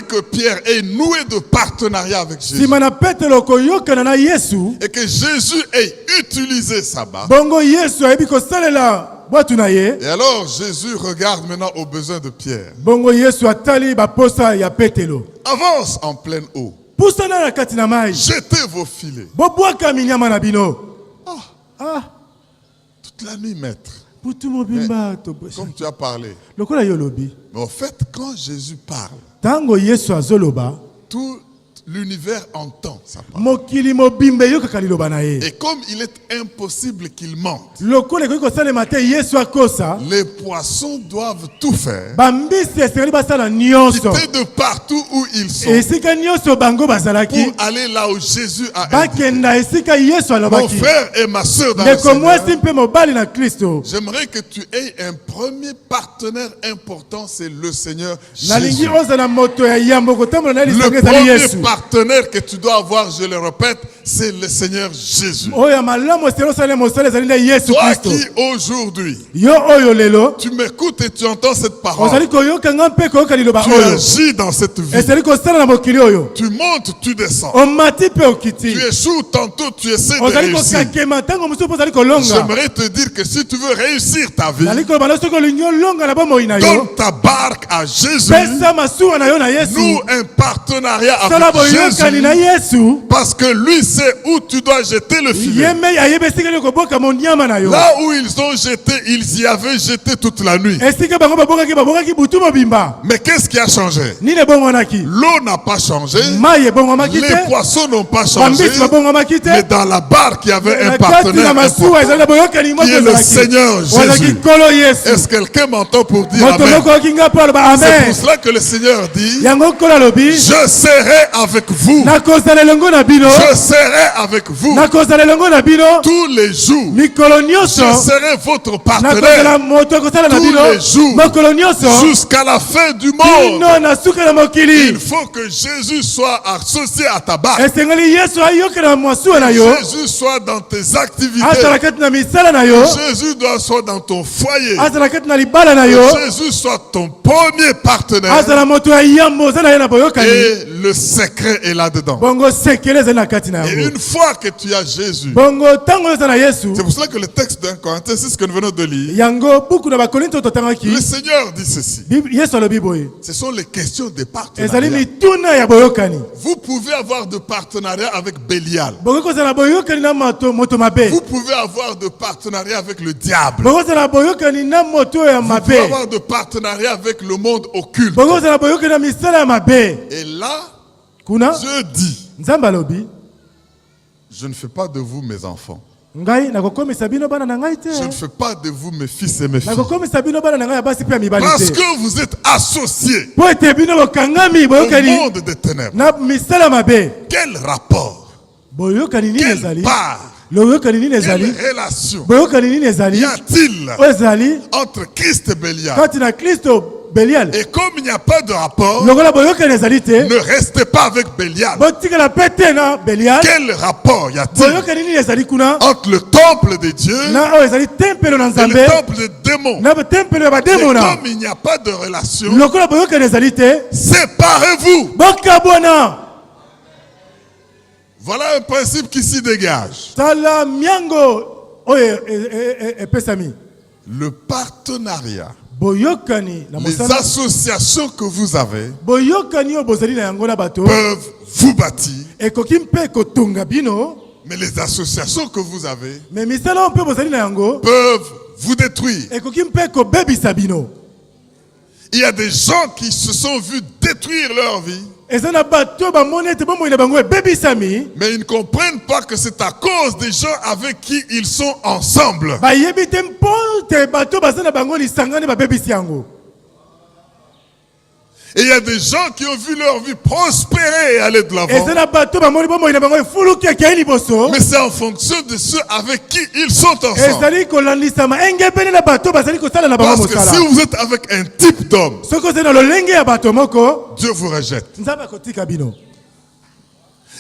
que Pierre ait noué de partenariat avec Jésus, et que Jésus ait utilisé sa barque, et alors Jésus regarde maintenant aux besoins de Pierre. Avance en pleine eau. Jetez vos filets. Toute la nuit, maître. Putu mobimba to Comme tu as parlé. lokola yo lobi. Mais en fait, quand Jésus parle, Tango Yesu azoloba. tout l'univers entend sa parole. Mokili mobimba yo kaka liloba na ye. Et comme il est impossible qu'il mente, Lokola ko salema te Yesu akosa. les poissons doivent tout faire. Bambisi esengeli basala nyonso. Quitter de partout où ils sont Esika nyonso bango bazalaki. pour aller là où Jésus a indiqué. Bakenda esika Yesu Mon alobaki. frère et ma soeur dans le Ndeko mwasi Seigneur, mpe mobali na Kristo. j'aimerais que tu aies un premier partenaire important, c'est le Seigneur Nalingi Jésus. ozala moto ya yambo kotambola na Le lisanga ezali Yesu. premier partenaire que tu dois avoir, je le répète, c'est le Seigneur Jésus. Oyo malamu selo sale mosala ezali na Yesu Toi Kristo. qui aujourd'hui, Yo oyo lelo tu m'écoutes et tu entends cette parole, ozali koyoka nga mpe koyoka liloba tu oyo. agis dans cette vie. Ezali kosala na mokili oyo. Tu montes, tu descends. Omati mpe okiti. Tu échoues tantôt, tu essaies de Ozali réussir. kokakema ntango mosusu mpo ozali kolonga. J'aimerais te dire que si tu veux réussir ta vie, Nali koloba na soki olingi olonga na bomoi na yo. donne ta barque à Jésus. Pesa masuwa na yo na Yesu. Noue un partenariat Sala avec boyokani na Jésus. Yesu. Parce que lui sait où tu dois jeter le filet. Yeme ayebe esika yo koboka monyama na yo. Là où ils ont jeté, ils y avaient jeté toute la nuit. Esika bango babokaki butu mobimba. Mais qu'est-ce qui a changé? Nini ebongwanaki? L'eau n'a pas changé. Mai ebongwamaki Les te. poissons n'ont pas changé. Bambisi babongwamaki te. Mais dans la barque, il y avait un Na kati partenaire na masuwa important, ezali na boyokani qui moko est le ezalaki. Seigneur Ozalaki Jésus. nkolo Yesu. Est-ce que quelqu'un m'entend pour dire Moto Amen? moko okinga mpo aloba C'est amen. pour cela que le Seigneur dit, Yango nkolo alobi. je serai avec vous. Nakozala elongo na bino. Je serai avec vous Nakozala elongo na bino. tous les jours. Mikolo nyonso. Je serai votre Nakozala partenaire moto akosala na tous bino. les jours. Mokolo nyonso. Jusqu'à la fin du monde. Bino na suka na mokili. Il faut que Jésus soit associé à ta barque. Esengeli Yesu ayokela na masuwa na yo. Jésus soit dans tes activités. Azala kati na misala na yo. Jésus doit soit dans ton foyer. Azala kati na libala na yo. Jésus soit ton premier partenaire. Azala moto ya yambo oza na ye na boyokani. Et le secret est là-dedans. Bongo sekele ezali na kati na Et yango. une fois que tu as Jésus, Bongo ntango oza na Yesu. c'est pour cela que le texte d'un Corinthiens, c'est ce que nous venons de lire. Yango buku na bakorinto totangaki. Le Seigneur dit ceci. Yesu alobi boye. Ce sont les questions des Ezali partenariats. mituna ya boyokani. Vous pouvez avoir de partenariat avec Bélial. Bongo kozala boyokani na moto mabe. Vous pouvez avoir de partenariat avec le diable. Bongo kozala boyokani na moto ya Vous pouvez mabe. avoir de partenariat avec le monde occulte. Bongo kozala boyokani na misala ya mabe. Et là, Kuna Dieu dit, Nzambe alobi. je ne fais pas de vous mes enfants. Ngai nakokomisa bino bana na ngai te. Je ne fais pas de vous mes fils et mes filles. Nakokomisa bino bana na ngai ya basi pe ya mibali Parce te. que vous êtes associés Po ete bino bokangami au boyokani monde des ténèbres. na misala mabe. Quel rapport? Boyokani nini Quelle ezali? part? Boyokani nini Quelle ezali? relation Boyokani nini y ezali? a-t-il Oyo ezali entre Christ et Bélial? kati na Kristo Belial. Et comme il n'y a pas de rapport, Lokola boyokani ezali te. ne restez pas avec Bélial. Botikala pete na Belial. Quel rapport y a-t-il Boyokani nini ezali kuna? entre le temple de Dieu Na oyo ezali tempelo na et Nzambe. le temple des démons? Na tempelo ya Et bademo na. comme il n'y a pas de relation, Lokola boyokani ezali te. séparez-vous. Bokabwana. Voilà un principe qui s'y dégage. Tala miango oyo epesami. Le partenariat, Boyokani na les mosala. associations que vous avez Boyokani oyo bozali na yango na bato. peuvent vous bâtir, Ekoki mpe kotonga bino. mais les associations que vous avez Me misala oyo mpe bozali na yango. peuvent vous détruire. Ekoki mpe kobebisa bino. Il y a des gens qui se sont vus détruire leur vie, Eza na bato bamoni ete bomoi na bango ebebisami. mais ils ne comprennent pas que c'est à cause des gens avec qui ils sont ensemble. Bayebi te mpo te bato baza na bango lisangani babebisi yango. Et il y a des gens qui ont vu leur vie prospérer et aller de l'avant, Eza na bato bamoni bomoi na bango efuluki ekei liboso. mais c'est en fonction de ceux avec qui ils sont ensemble. Ezali kolandisama engebeni na bato bazali kosala na bango Parce que mosala. si vous êtes avec un type d'homme, Soki ozali na lolenge ya bato moko, Dieu vous rejette. Nzambe akotika bino.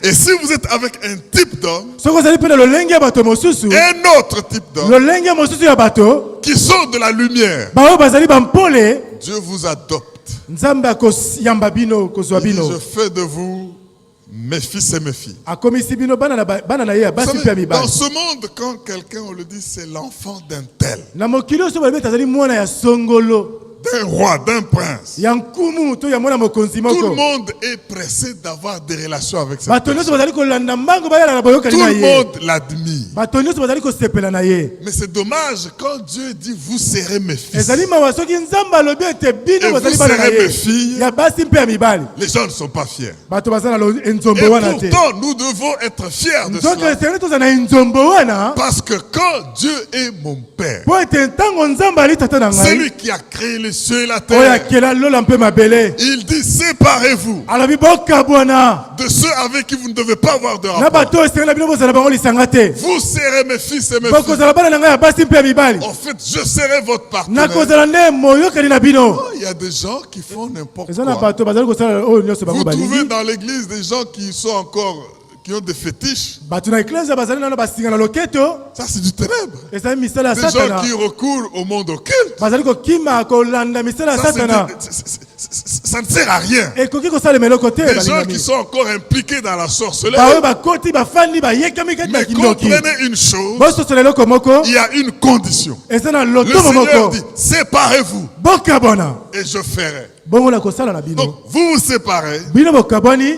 Et si vous êtes avec un type d'homme, Soki ozali mpe na lolenge ya bato mosusu, un autre type d'homme, lolenge mosusu ya bato, qui sont de la lumière, bao bazali bampole, Dieu vous adopte. Nzambe akoyamba bino, kozwa Il dit, bino. je fais de vous mes fils et mes filles. Akomisi bino bana na ye ya Vous basi savez, mpe ya dans mibali. ce monde, quand quelqu'un on le dit, c'est l'enfant d'un tel. Na mokili oso balobi ete azali mwana ya songolo. d'un roi, d'un prince. ya nkumu to ya mwana mokonzi Tout le moko monde est pressé d'avoir des relations avec cette bato nyonso personne. bazali kolanda mbango bayala na boyokani Tout na le ye monde l'admire. bato nyonso bazali kosepela na ye Mais c'est dommage quand Dieu dit vous serez mes fils. ezali mawa soki nzambe alobi ete bino Et bazali vous bana na serez ye mes filles. ya basi mpe ya mibali Les gens ne sont pas fiers. bato baza na enzombo Et wana te pourtant, nous devons être fiers de nzoka cela. esengeli toza na enzombo wana Parce que quand Dieu est mon Père, mpo ete ntango nzambe ali tata na c'est ngai lui qui a créé les cieux et la oyo terre. akela lola mpe mabele Il dit séparez-vous alobi bokabwana de ceux avec qui vous ne devez pas avoir de na rapport. bato oyo esengeli na bino bozala bango lisanga te Vous serez mes fils et mes filles. bokozala bana na ngai ya basi mpe ya mibali En fait, je serai votre partenaire. nakozala nde moyokani na bino Oh, il y a des gens qui font n'importe eza na quoi. bato bazali kosala oyo nyonso bango Vous trouvez balingi dans l'église des gens qui ont des fétiches. bato na eklezia bazali nano basinga na loketo Ça, c'est du ténèbre. ezali misala ya Des gens satana qui recourent au monde occulte. bazali kokima kolanda misala ya Ça, satana ça ne sert à rien. ekoki kosalema eloko te Des gens qui balingami sont encore impliqués dans la sorcellerie. baoyo bakoti bafandi bayekami kati na Mais kindoki comprenez une chose, bososola eloko moko il y a une condition. eza na Le lotomo Seigneur moko dit, séparez-vous bokabwana et je ferai. bongo na kosala na bino Donc, vous vous séparez, bino bokabwani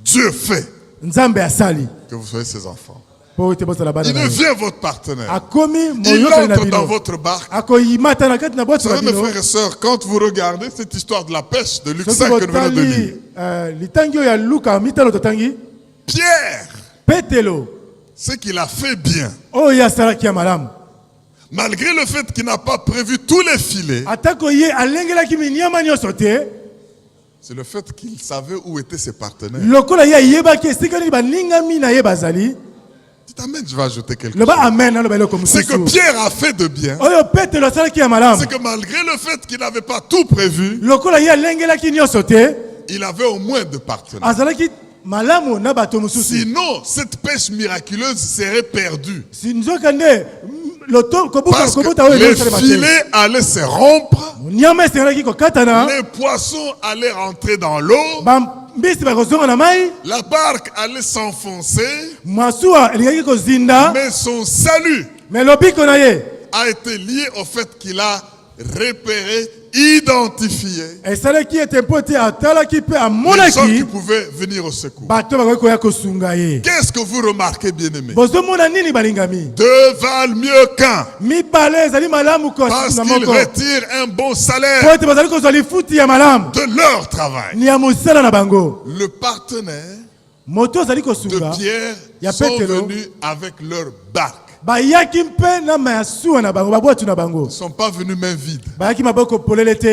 Dieu fait nzambe asali que vous soyez ses enfants. mpo ete bozala bana Il na ye devient votre partenaire. akomi Il moyokani na entre dans bino votre barque. akoyimata na kati na Vous boto na savez, mes bino frères et sœurs, quand vous regardez cette histoire de la pêche de Luc soki 5 que nous venons de lire, botali litangi oyo ya luka mitano totangi Pierre, petelo ce qu'il a fait bien, oyo asalaki ya malamu malgré le fait qu'il n'a pas prévu tous les filets, atako ye alengelaki minyama nyonso te c'est le fait qu'il savait où étaient ses partenaires. lokola ye ayebaki esika nini balingami na ye bazali Dites amen, je vais ajouter quelque loba chose. amen aloba eloko C'est que mosusu Pierre a fait de bien. oyo petelo asalaki ya malamu C'est que malgré le fait qu'il n'avait pas tout prévu, lokola ye alengelaki nyonso te il avait au moins deux partenaires. azalaki malamu na bato mosusu Sinon, cette pêche miraculeuse serait perdue. nzoka nde Parce kobuta que oyo les ezosalema te filets allaient se rompre, nyama esengelaki kokatana les poissons allaient rentrer dans l'eau, bambisi bakozonga na mai la barque allait s'enfoncer, masuwa elingaki kozinda mais son salut me lobiko na ye a été lié au fait qu'il a repéré, identifié esalaki ete mpo ete atalaki mpe les gens qui amonaki pouvaient venir au secours. bato bakoki koya kosunga ye Qu'est-ce que vous remarquez, bien-aimés? bozomona nini balingami Deux valent mieux qu'un, mibale ezali malamu parce na qu'ils moko retirent un bon po salaire ete bazali kozwa lifuti ya malamu de leur travail. ni ya mosala na bango Le partenaire moto azali de kosunga Pierre Ya sont Petelo. venus avec leur barque. bayaki mpe na masuwa na bango babwatu na bango Ils ne sont pas venus main vide. bayaki maboko polele te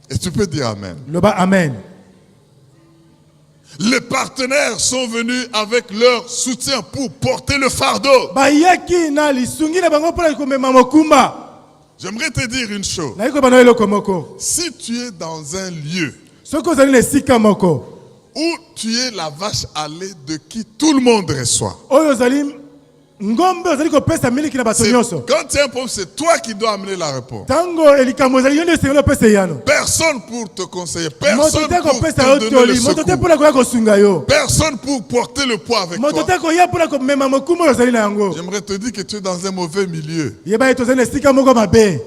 Et tu peux dire amen. loba amen Les partenaires sont venus avec leur soutien pour porter le fardeau. bayaki na lisungi na bango mpona komema mokumba J'aimerais te dire une chose. nayi kobana eloko moko Si tu es dans un lieu soki ozali na esika moko où tu es la vache à lait de qui tout le monde reçoit, oyo ozali ngombe ozali kopesa miliki na bato nyonso quand tu as un problème, c'est toi qui dois amener la réponse. ntango elikambo ezali yo nde esengeli opesa eyano Personne pour te conseiller, moto personne te pour kopesa te yo donner le toli moto te secours, mpona koya kosunga yo personne pour porter le poids avec moto toi. te koya mpona komema mokumu oyo ozali na yango J'aimerais te dire que tu es dans un mauvais milieu. yeba ye tozali na esika moko mabe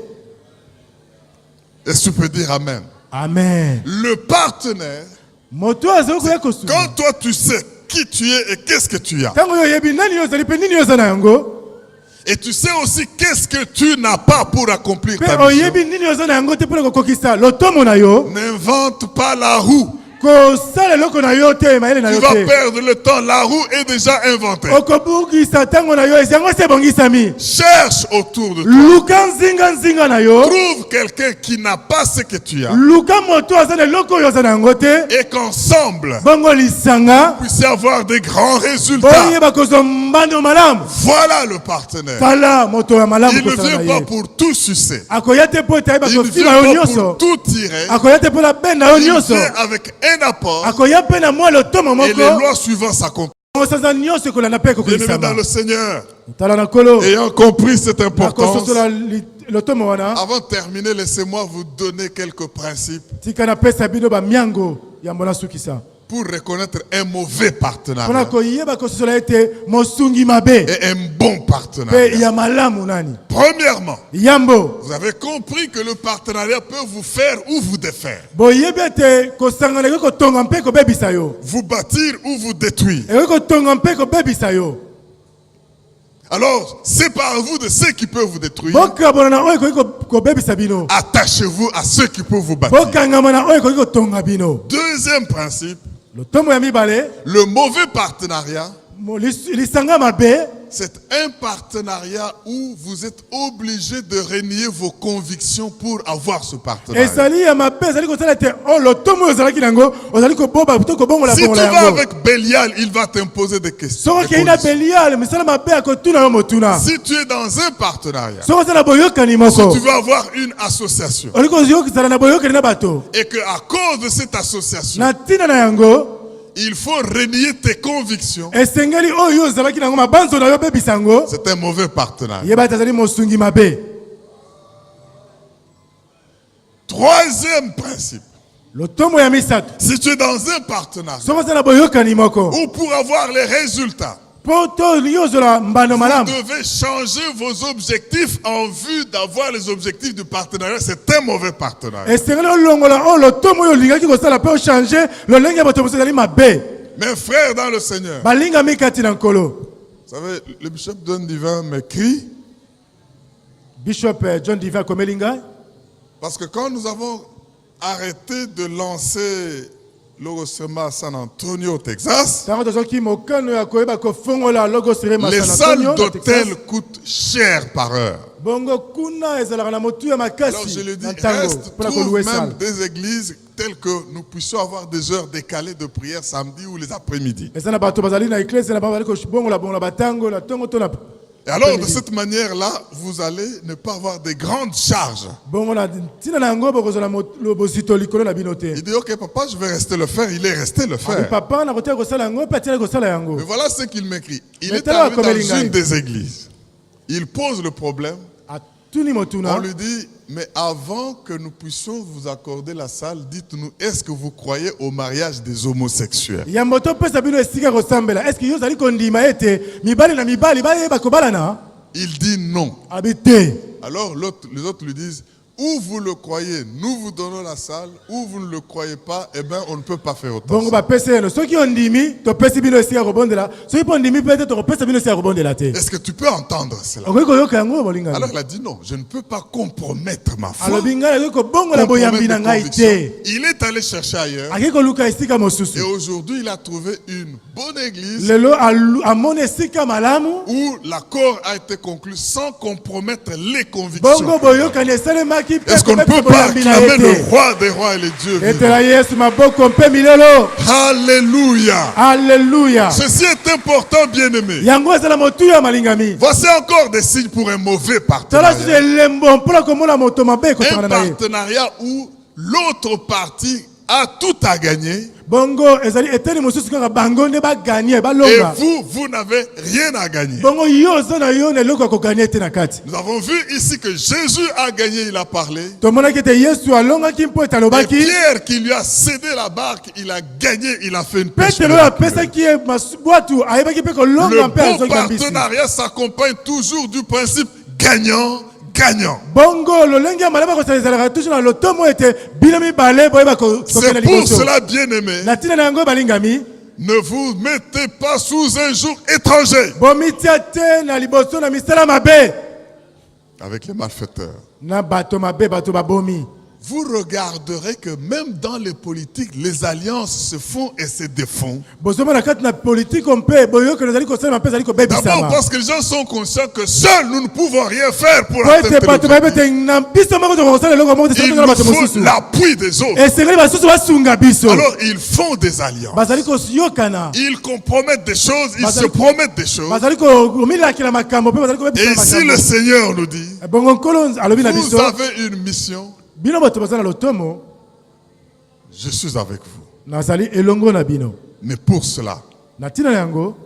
Est-ce que tu peux dire amen? amen Le partenaire, moto oyo azali koya kosunga quand toi tu sais qui tu es et qu'est-ce que tu as, ntango oyo oyebi nani yo ozali mpe nini yo oza na yango et tu sais aussi qu'est-ce que tu n'as pas pour accomplir mpe ta mission, oyebi nini oza na yango te mpona kokokisa lotomo na yo n'invente pas la roue. kosala eloko na yo te mayele na Tu yo vas te perdre le temps. La roue est déjà inventée. okobukisa ntango na yo esi yango se ebongisami Cherche autour de toi. luka nzinga na yo Trouve quelqu'un qui n'a pas ce que tu as. luka moto aza na eloko oyo oza na yango te Et qu'ensemble, bongo lisanga puisse avoir des grands résultats. boyeba kozwa mbano malamu Voilà le partenaire. tala moto ya malamu Il ne kosala vient na pas ye pour tout sucer. akoya te mpo ete ayeba Il ne kofima vient yo pas nyonso pour tout tirer. akoya te mpo na benda yo Il nyonso vient avec un apport akoya mpe na mwa lotomo et les moko lois suivant s'accomplissent. osanza nyonso ekolanda mpe Bien-aimé dans ekokolisama le Seigneur, tala na nkolo ayant compris cette importance, nakososola lotomo wana avant de terminer, laissez-moi vous donner quelques principes tika napesa bino bamiango ya mbona sukisa pour reconnaître un mauvais mpona partenariat koyeba kososola ete mosungi mabe et un bon mpe partenariat. ya malamu nani. Premièrement, Yambo vous avez compris que le partenariat peut vous faire ou vous défaire, boyebi ete kosangana ekoki kotonga mpe kobebisa yo, vous bâtir ou vous détruire. ekoki kotonga mpe kobebisa yo. Alors, séparez-vous de ceux qui peuvent vous détruire. Bokabona na oyo ekoki kobebisa bino, Attachez-vous à ceux qui peuvent vous bâtir. bokangama na oyo ekoki kotonga bino. Deuxième principe, Lotomo ya mibale, le mauvais partenariat, lisanga mabe, c'est un partenariat où vous êtes obligé de renier vos convictions pour avoir ce partenariat. ezali ya mabe ezali kosala ete o lotomo oyo ozalaki nango ozali koboba to kobongola Si tu bongola vas yango. avec Bélial, il va t'imposer des questions. Soko des kei na conditions. Belial misala mabe akotuna yo motuna. Si tu es dans un partenariat, Soko ozala boyokani si moko, tu veux avoir une association, oli kozala na boyokani na bato, et qu'à cause de cette association, na ntina na yango il faut renier tes convictions, esengeli oyo ozalaki nango mabanzo na yo obebisa yango, c'est un mauvais partenariat. yeba ete azali mosungi mabe. Troisième principe, Lotomo ya misato, si tu es dans un partenariat soko ozala boyokani moko, où pour avoir les résultats, po to yo ozala mbano vous malamu, devez changer vos objectifs en vue d'avoir les objectifs du partenariat, c'est un mauvais partenariat. esengeli olongola oyo lotomo oyo olingaki kosala mpe ochange lolenge ya bato mosusu ezali mabe. Mes frères dans le Seigneur, Balingami kati na nkolo. vous savez, le bishop John Divin m'écrit, Bishop John Diva Komelinga, parce que quand nous avons arrêté de lancer l'Orosema à San Antonio, Texas, tango tozoki mokano ya koyeba kofongola logo sire les San salles Antonio, d'hôtel coûtent cher par heure. bongo kuna ezalaka na motu ya Alors je makasi lui dis, na ntango reste, mpona trouve koluwe même sale. des églises telles que nous puissions avoir des heures décalées de prière samedi ou les après-midi. eza na bato bazali na eklese na bango bali kobongola bongola batango na ntongo to na Et alors, de cette manière-là, vous allez ne pas avoir de grandes charges. bongo na ntina na yango bokozala bozito likolo na bino te. Il dit, ok, papa, je vais rester le faire. Il est resté le Abi faire. papa na kotia kosala yango mpe atiali kosala yango. Mais voilà ce qu'il m'écrit. Il Mais est t'as arrivé comme dans Elingai. une des églises. Il pose le problème. Atuni motuna. On lui dit, mais avant que nous puissions vous accorder la salle, dites-nous, est-ce que vous croyez au mariage des homosexuels? Yambo topesa bino esika kosambela. Est-ce que yo zali kondima ete mibali na mibali bayeba kobalana? Il dit non. Abi te. Alors les autres lui disent, ou vous le croyez, nous vous donnons la salle, ou vous ne le croyez pas, eh bien on ne peut pas faire autant. Bongo bapesa yeno. Soki ondimi topesi bino esika kobondela. Soki po ondimi peut-être topesa bino esika kobondela te. Est-ce que tu peux entendre cela? Okoki koyoka yango bolinga. Alors il a dit non, je ne peux pas compromettre ma foi. Alobi ngai okoki kobongola boyambi na ngai te. Il est allé chercher ailleurs Aki koluka esika et mosusu. aujourd'hui il a trouvé une bonne église Lelo amoni esika malamu. où l'accord a été conclu sans compromettre les convictions. Bongo boyokani esalemaki mpe Est-ce qu'on ne peut pas boyambi na acclamer le ete. roi des rois et le Dieu vivant? Etela Yesu maboko mpe milelo. Alléluia. Alléluia. Ceci est important, bien-aimé. Yango ezala motu ya malingami. Voici encore des signes pour un mauvais Tala susu partenariat. elembo mpona komona moto mabe Un ekosangana na ye. partenariat où l'autre partie a tout à gagner Bongo ezali eteni mosusu kaka bango nde baganye et balonga. vous n'avez rien à gagner. Bongo yo oza na yo na eloko ya koganye te na kati. Nous avons vu ici que Jésus a gagné, il a parlé. Tomonaki ete Yesu alongaki mpo ete Et alobaki. Pierre qui lui a cédé la barque, il a gagné, il a fait une pêche. Petelo oyo apesaki ye bwatu ayebaki mpe kolonga Le mpe bon azwaki bambisi. partenariat s'accompagne toujours du principe gagnant-gagnant. Bongo lolenge ya malamu akosala ezalaka toujours na lotomo ete bino mibale boyeba kokende C'est pour liboso. cela, bien-aimé, Na ntina na yango balingami. ne vous mettez pas sous un joug étranger Bomitia te na liboso na misala mabe. avec les malfaiteurs. Na bato mabe bato babomi. Vous regarderez que même dans les politiques, les alliances se font et se défont. Bozoma na kati na politique mpe boyoka nazali kosala mpe zali D'abord kobebisama. parce que les gens sont conscients que seuls nous ne pouvons rien faire pour Po ete atteindre bato l'objectif. bayeba ete na biso moko tokosala eloko moko te soki Il tozala nous bato faut mosusu. l'appui des autres. Esengeli basusu basunga biso. Alors ils font des alliances. Bazali kosiyokana. Ils compromettent des choses, ils Bazali- se promettent des choses. Bazali komilakela makambo mpe bazali Et kobebisa si le makambo. Seigneur nous dit, Bongo nkolo alobi na vous biso. avez une mission, Bino bato baza na lotomo. je suis avec vous. Nazali elongo na bino. Mais pour cela, Na tina yango.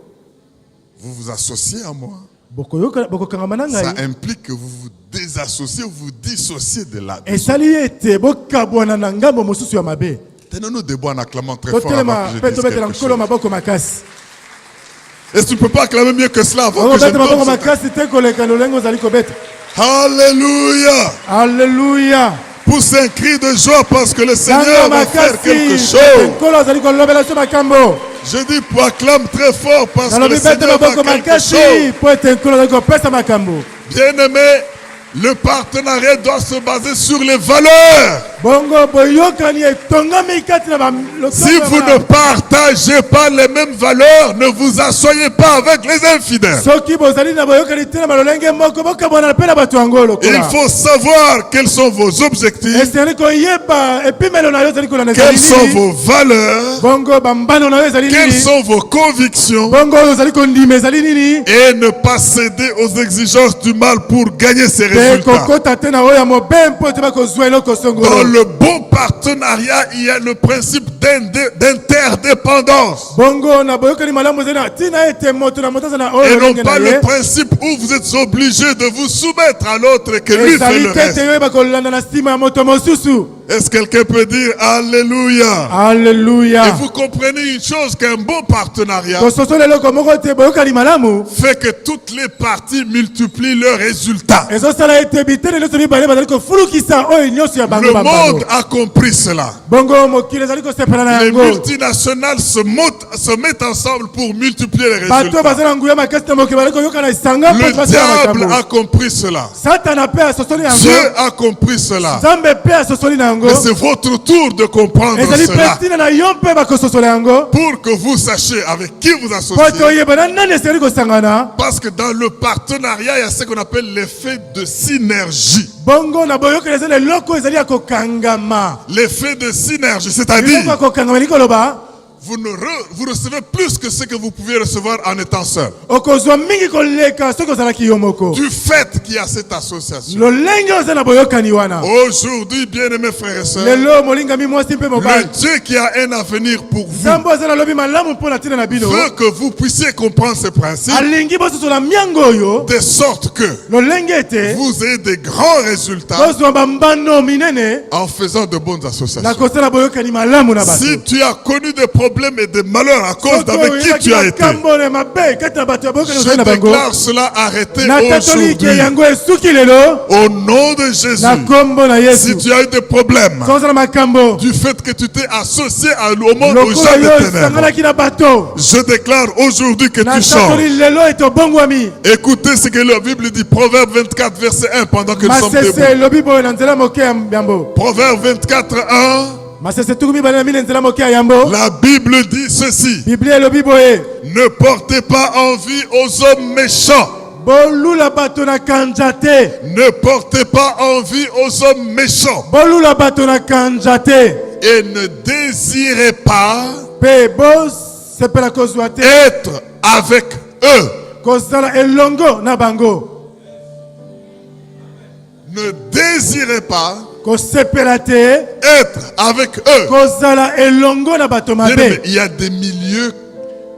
vous vous associez à moi. Bokokangama na Ça ngai. implique que vous vous désassociez, vous vous dissociez de là. Esali ete bokabwana na ngambo mosusu ya mabe. Tenons-nous debout en acclamant très fort avant totelema que mpe je dise tobetela quelque nkolo chose. maboko makasi. Est-ce que tu ne peux pas acclamer mieux que cela avant que je okobeta maboko donne ce- makasi te koleka lolenge ozali kobeta. Alléluia. Alleluya. Pousse un cri de joie parce que le Zanga Seigneur va faire quelque makasi chose. nkolo azali kolobela so makambo. Je dis, acclame très fort parce que le nalobi beta Seigneur va maboko quelque makasi chose. po ete nkolo azali kopesa makambo. Bien-aimé, le partenariat doit se baser sur les valeurs. bongo boyokani etongami kati na Si vous ne partagez pas les mêmes valeurs, ne vous asseyez pas avec les infidèles. soki bozali na boyokani te na balolenge moko bokabwana mpe na bato yango Il lokola faut savoir quels sont vos objectifs, esengeli koyeba epimelo na yo ezali kolanda ezali quelles sont nini. vos valeurs, bongo bambano na yo ezali quelles nini. sont vos convictions, bongo oyo ozali kondima ezali nini. et ne pas céder aux exigences du mal pour gagner ces te résultats. kokota te na oyo ya mobe mpo ete bakozwa eloko Dans songolo. le bon partenariat, il y a le principe d'interdépendance. bongo na boyokani malamu ezali na ntina ete moto na moto aza na Et oyo non lolenge pas na le ye. principe où vous êtes obligé de vous soumettre à l'autre et que lui fait ezali le te ete reste. yo bakolanda na nsima ya moto mosusu. Est-ce que quelqu'un peut dire Alléluia? Et alleluya. vous comprenez une chose, qu'un bon partenariat kososola eloko moko te boyokani malamu fait que toutes les parties multiplient leurs résultats. ezosala ete bitene nyonso mibale bazali kofulukisa oyo nyonso ya bango Le bambano. monde a compris cela. bongo mokili ezali kosepela na Les yango. multinationales se mettent ensemble pour multiplier les bato résultats. baza na nguya makasi na mokili bazali koyokana esanga mpo Le basala diable makambo. a compris cela. satana mpe asosoli yango. Dieu a compris cela. nzambe mpe asosoli na yango. Mais c'est votre tour de comprendre ezali mpe cela ntina na yo mpe bakososola yango. pour que vous sachiez avec qui vous po associez. ete oyeba na nani esengeli kosangana. Parce que dans le partenariat, il y a ce qu'on appelle l'effet de synergie. bongo na boyokeli eza na eloko ezali ya kokangama. L'effet de synergie, eloko c'est-à-dire ya kokangama elingi koloba vous recevez plus que ce que vous pouvez recevoir en étant seul. okozwa mingi koleka soki ozalaki yo moko. Du fait qu'il y a cette association. lolenge oza na boyokani wana. Aujourd'hui, bien-aimés frères et sœurs, lelo molingami mwasi mpe le mobali. Dieu qui a un avenir pour vous nzambe aza na lobi malamu mpo na ntina na bino. veut que vous puissiez comprendre ces principes alingi bososola miango oyo de sorte que lolenge ete vous ayez des grands résultats bozwa bambano minene en faisant de bonnes na associations. kosala boyokani malamu na bato. Si tu as connu des problèmes et des malheurs à cause d'avec qui tu as été, makambo na mabe kati na bato ya boyokani je ozali na bango. déclare cela arrêté natatoli ke aujourd'hui. yango esuki lelo Au nom de Jésus, na kombo na si yesu. tu as eu des problèmes so ozala makambo du fait que tu t'es associé au monde aux lokola gens yo des ténèbres, esanganaki na bato. je déclare aujourd'hui que tu changes. natatoli lelo ete obongwami. Écoutez ce que la Bible dit, Proverbe 24, verset 1, pendant que nous sommes masese debout. elobi boye na nzela moke ya yambo. Proverbe 24, 1, masese tuku mibale na mine nzela moke ya yambo. la Bible dit ceci: biblia elobi boye ne portez pas envie aux hommes méchants. bolula bato na kanja te. Ne portez pas envie aux hommes méchants bolula bato na kanja te. et ne désirez pas mpe bosepela kozwa te être avec eux. kozala elongo na bango. Ne désirez pas kosepela te être avec eux. kozala elongo na bato Bien aimé, mabe. il y a des milieux,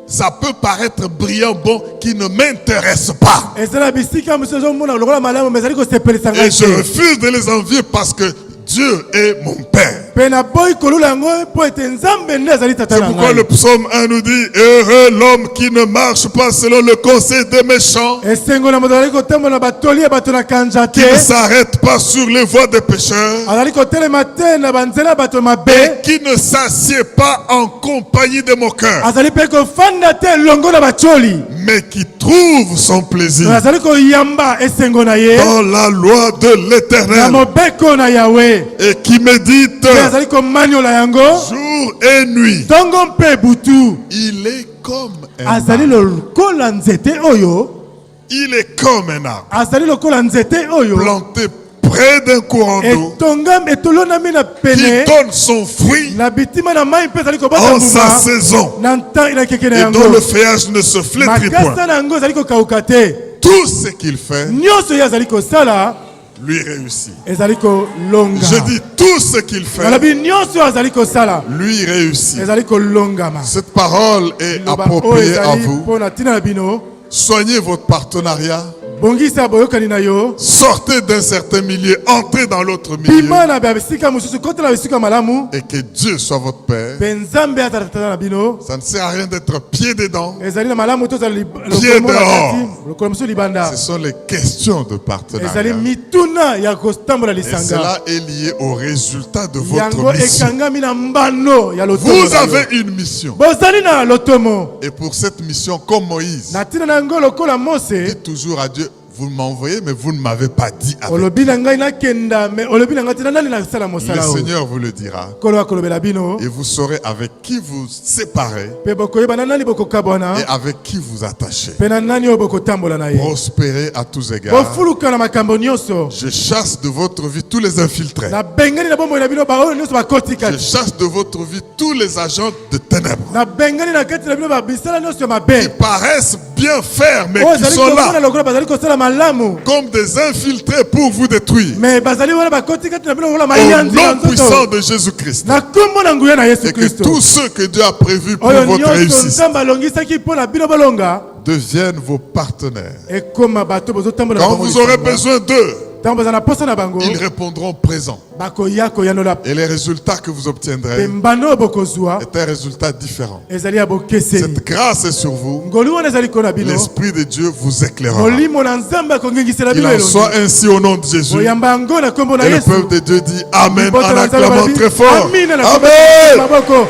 ça peut paraître brillant, bon, qui ne m'intéressent pas. ezala bisika mosusu ezomona lokola malamu mais ezali kosepelisa ngai Et je te. refuse de les envier parce que Dieu est mon Père. mpe naboyi kolula yango mpo ete nzambe nde azali tata C'est na pourquoi le ngai. psaume 1 nous dit: heureux l'homme qui ne marche pas selon le conseil des méchants, esengo na moto azali kotambola batoli ya bato na kanja qui ne te. s'arrête pas sur les voies des pécheurs, azali kotelema te na banzela ya bato et mabe. qui ne s'assied pas en compagnie de moqueurs, azali mpe kofanda te elongo na batioli. mais qui trouve son plaisir azali koyamba esengo na ye dans la loi de na l'Éternel, mobeko na yawe. et qui médite mpe azali komaniola yango jour et nuit. ntongo mpe butu. Il est comme un azali arbre. lokola nzete oyo. Il est comme un arbre azali lokola nzete oyo planté près d'un courant d'eau, etongami etolonami na qui pene donne son fruit na bitima na mai mpe ezali kobota en sa mbuma saison, na ntango na keke na et yango. dont le feuillage ne se flétrit point. makasa na yango ezali kokauka te. Tout ce qu'il fait nyonso ye azali kosala lui réussit. ezali kolonga. Je dis tout ce qu'il fait nalobi nyonso oyo azali kosala lui réussit. ezali kolongama. Cette parole est Loba oyo appropriée à ezali vous. mpo na ntina na bino. Soignez votre partenariat. bongisa boyokani na yo. Sortez d'un certain milieu, entrez dans l'autre milieu. Bima na babisika mususu kota na bisika malamu. Et que Dieu soit votre Père. Benzambe atatata na bino. Ça ne sert à rien d'être pied dedans. Ezali na malamu to zali Pied dehors. lokolo mususu libanda. Ce sont les questions de Ezali partenariat. mituna ya kotambola Et lisanga. cela est lié au résultat de votre Yango mission. ekangami na mbano ya lotomo. Vous avez une mission. Bozali na lotomo. Et pour cette mission, comme Moïse, Na tina na ngolo kola Mose. dites toujours à Dieu, vous m'envoyez, mais vous ne m'avez pas dit avec. Olobi na ngai na kenda me olobi na ngai tina nani na sala Le mosala o. Seigneur vous le dira. Kolo akolobela bino. Et vous saurez avec qui vous séparez Pe bokoyeba na nani bokokabona. et avec qui vous attachez. Pe na nani o bokotambola na ye. Prospérez à tous égards. Bofuluka na makambo nyonso. Je chasse de votre vie tous les infiltrés. Na bengani na bomoi na bino ba oyo nyonso bakotika. Je chasse de votre vie tous les agents de ténèbres Na bengani na kati na bino ba bisala nyonso qui mabe. paraissent bien faire, mais Oyo qui zali sont komona là lokola bazali kosala malamu. comme des infiltrés pour vous détruire. Mais bazali wana bakotika na bino lokola Au mayanzi na nom puissant nzoto. de Jésus-Christ. Na kombo na nguya na Yesu Et que Kristo. tous ceux que Dieu a prévus pour Oyo votre nyonso réussite nzambe alongisaki mpo na bino bolonga. deviennent vos partenaires. Ekoma bato bozotambola na Quand bango vous aurez lisanga. besoin d'eux, Ntango bazala na posa na bango. ils répondront présent. Bakoya koyanola. Et les résultats que vous Pe obtiendrez mbano bokozwa. est un résultat différent. Ezali ya bokeseni. Cette grâce est sur vous. Ngolu wana ezali kona bino. L'Esprit de Dieu vous éclairera. Molimo na nzambe akongengisela Qu'il bino en elongi. soit ainsi au nom de Jésus. Oyamba yango na kombo na Et le Yesu. peuple de Dieu dit Amen Libota en na nzambe acclamant balobi, très fort. Amina na kombo na Amen. maboko.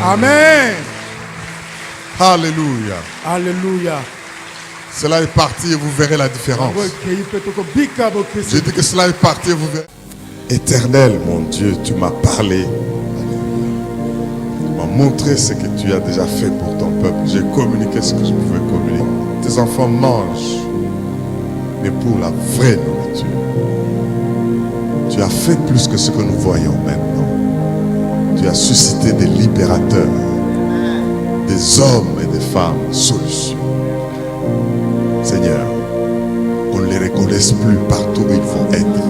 Amen. Alléluia. Alléluia. Cela est parti et vous verrez la différence. Je dis que cela est parti et vous verrez. Éternel, mon Dieu, tu m'as parlé. Tu m'as montré ce que tu as déjà fait pour ton peuple. J'ai communiqué ce que je pouvais communiquer. Tes enfants mangent, mais pour la vraie nourriture. Tu as fait plus que ce que nous voyons maintenant. Tu as suscité des libérateurs, des hommes et des femmes solutions. Seigneur, qu'on ne les reconnaisse plus partout où ils vont être.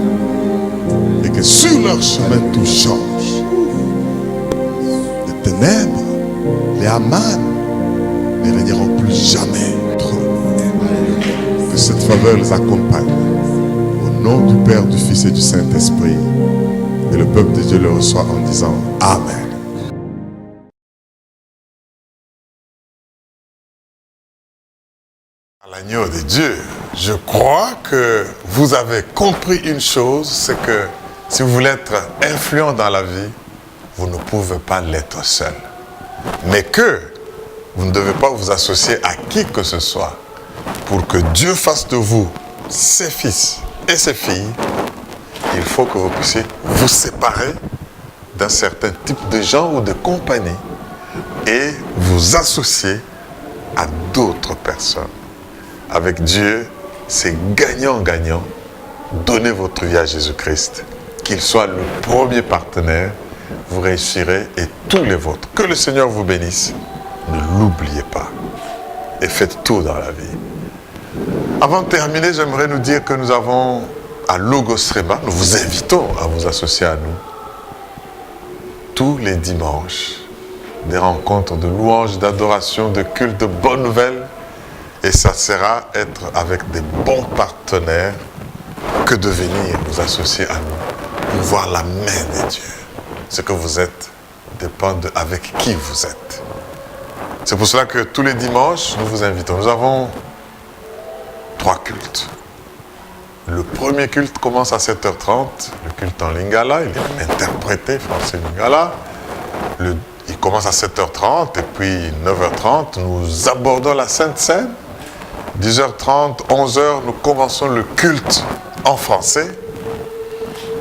Et que sur leur chemin tout change. Les ténèbres, les Haman ne régneront plus jamais trop. Que cette faveur les accompagne. Au nom du Père, du Fils et du Saint-Esprit. Et le peuple de Dieu le reçoit en disant Amen. L'agneau de Dieu, je crois que vous avez compris une chose, c'est que si vous voulez être influent dans la vie, vous ne pouvez pas l'être seul. Mais que vous ne devez pas vous associer à qui que ce soit pour que Dieu fasse de vous ses fils et ses filles. Il faut que vous puissiez vous séparer d'un certain type de gens ou de compagnies et vous associer à d'autres personnes. Avec Dieu, c'est gagnant-gagnant. Donnez votre vie à Jésus-Christ. Qu'il soit le premier partenaire, vous réussirez et tous les vôtres. Que le Seigneur vous bénisse. Ne l'oubliez pas. Et faites tout dans la vie. Avant de terminer, j'aimerais nous dire que nous avons à Logos Rema, nous vous invitons à vous associer à nous. Tous les dimanches, des rencontres de louanges, d'adoration, de culte, de bonnes nouvelles. Et ça sera être avec des bons partenaires que de venir vous associer à nous pour voir la main de Dieu. Ce que vous êtes dépend de avec qui vous êtes. C'est pour cela que tous les dimanches, nous vous invitons. Nous avons 3 cultes. Le premier culte commence à 7h30, le culte en Lingala, il est interprété français Lingala. Il commence à 7h30 et puis 9h30, nous abordons la Sainte Seine. 10h30, 11h, nous commençons le culte en français.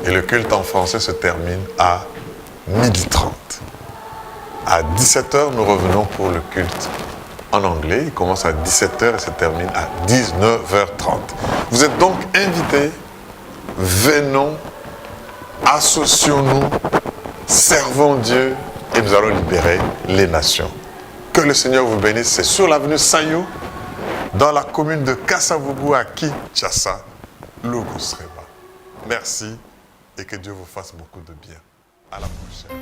Et le culte en français se termine à 12h30. À 17h, nous revenons pour le culte en anglais. Il commence à 17h et se termine à 19h30. Vous êtes donc invités. Venons, associons-nous, servons Dieu et nous allons libérer les nations. Que le Seigneur vous bénisse. C'est sur l'avenue Sanyo, dans la commune de Kasavubu à Kinshasa, Logos Rema. Merci et que Dieu vous fasse beaucoup de bien. À la prochaine.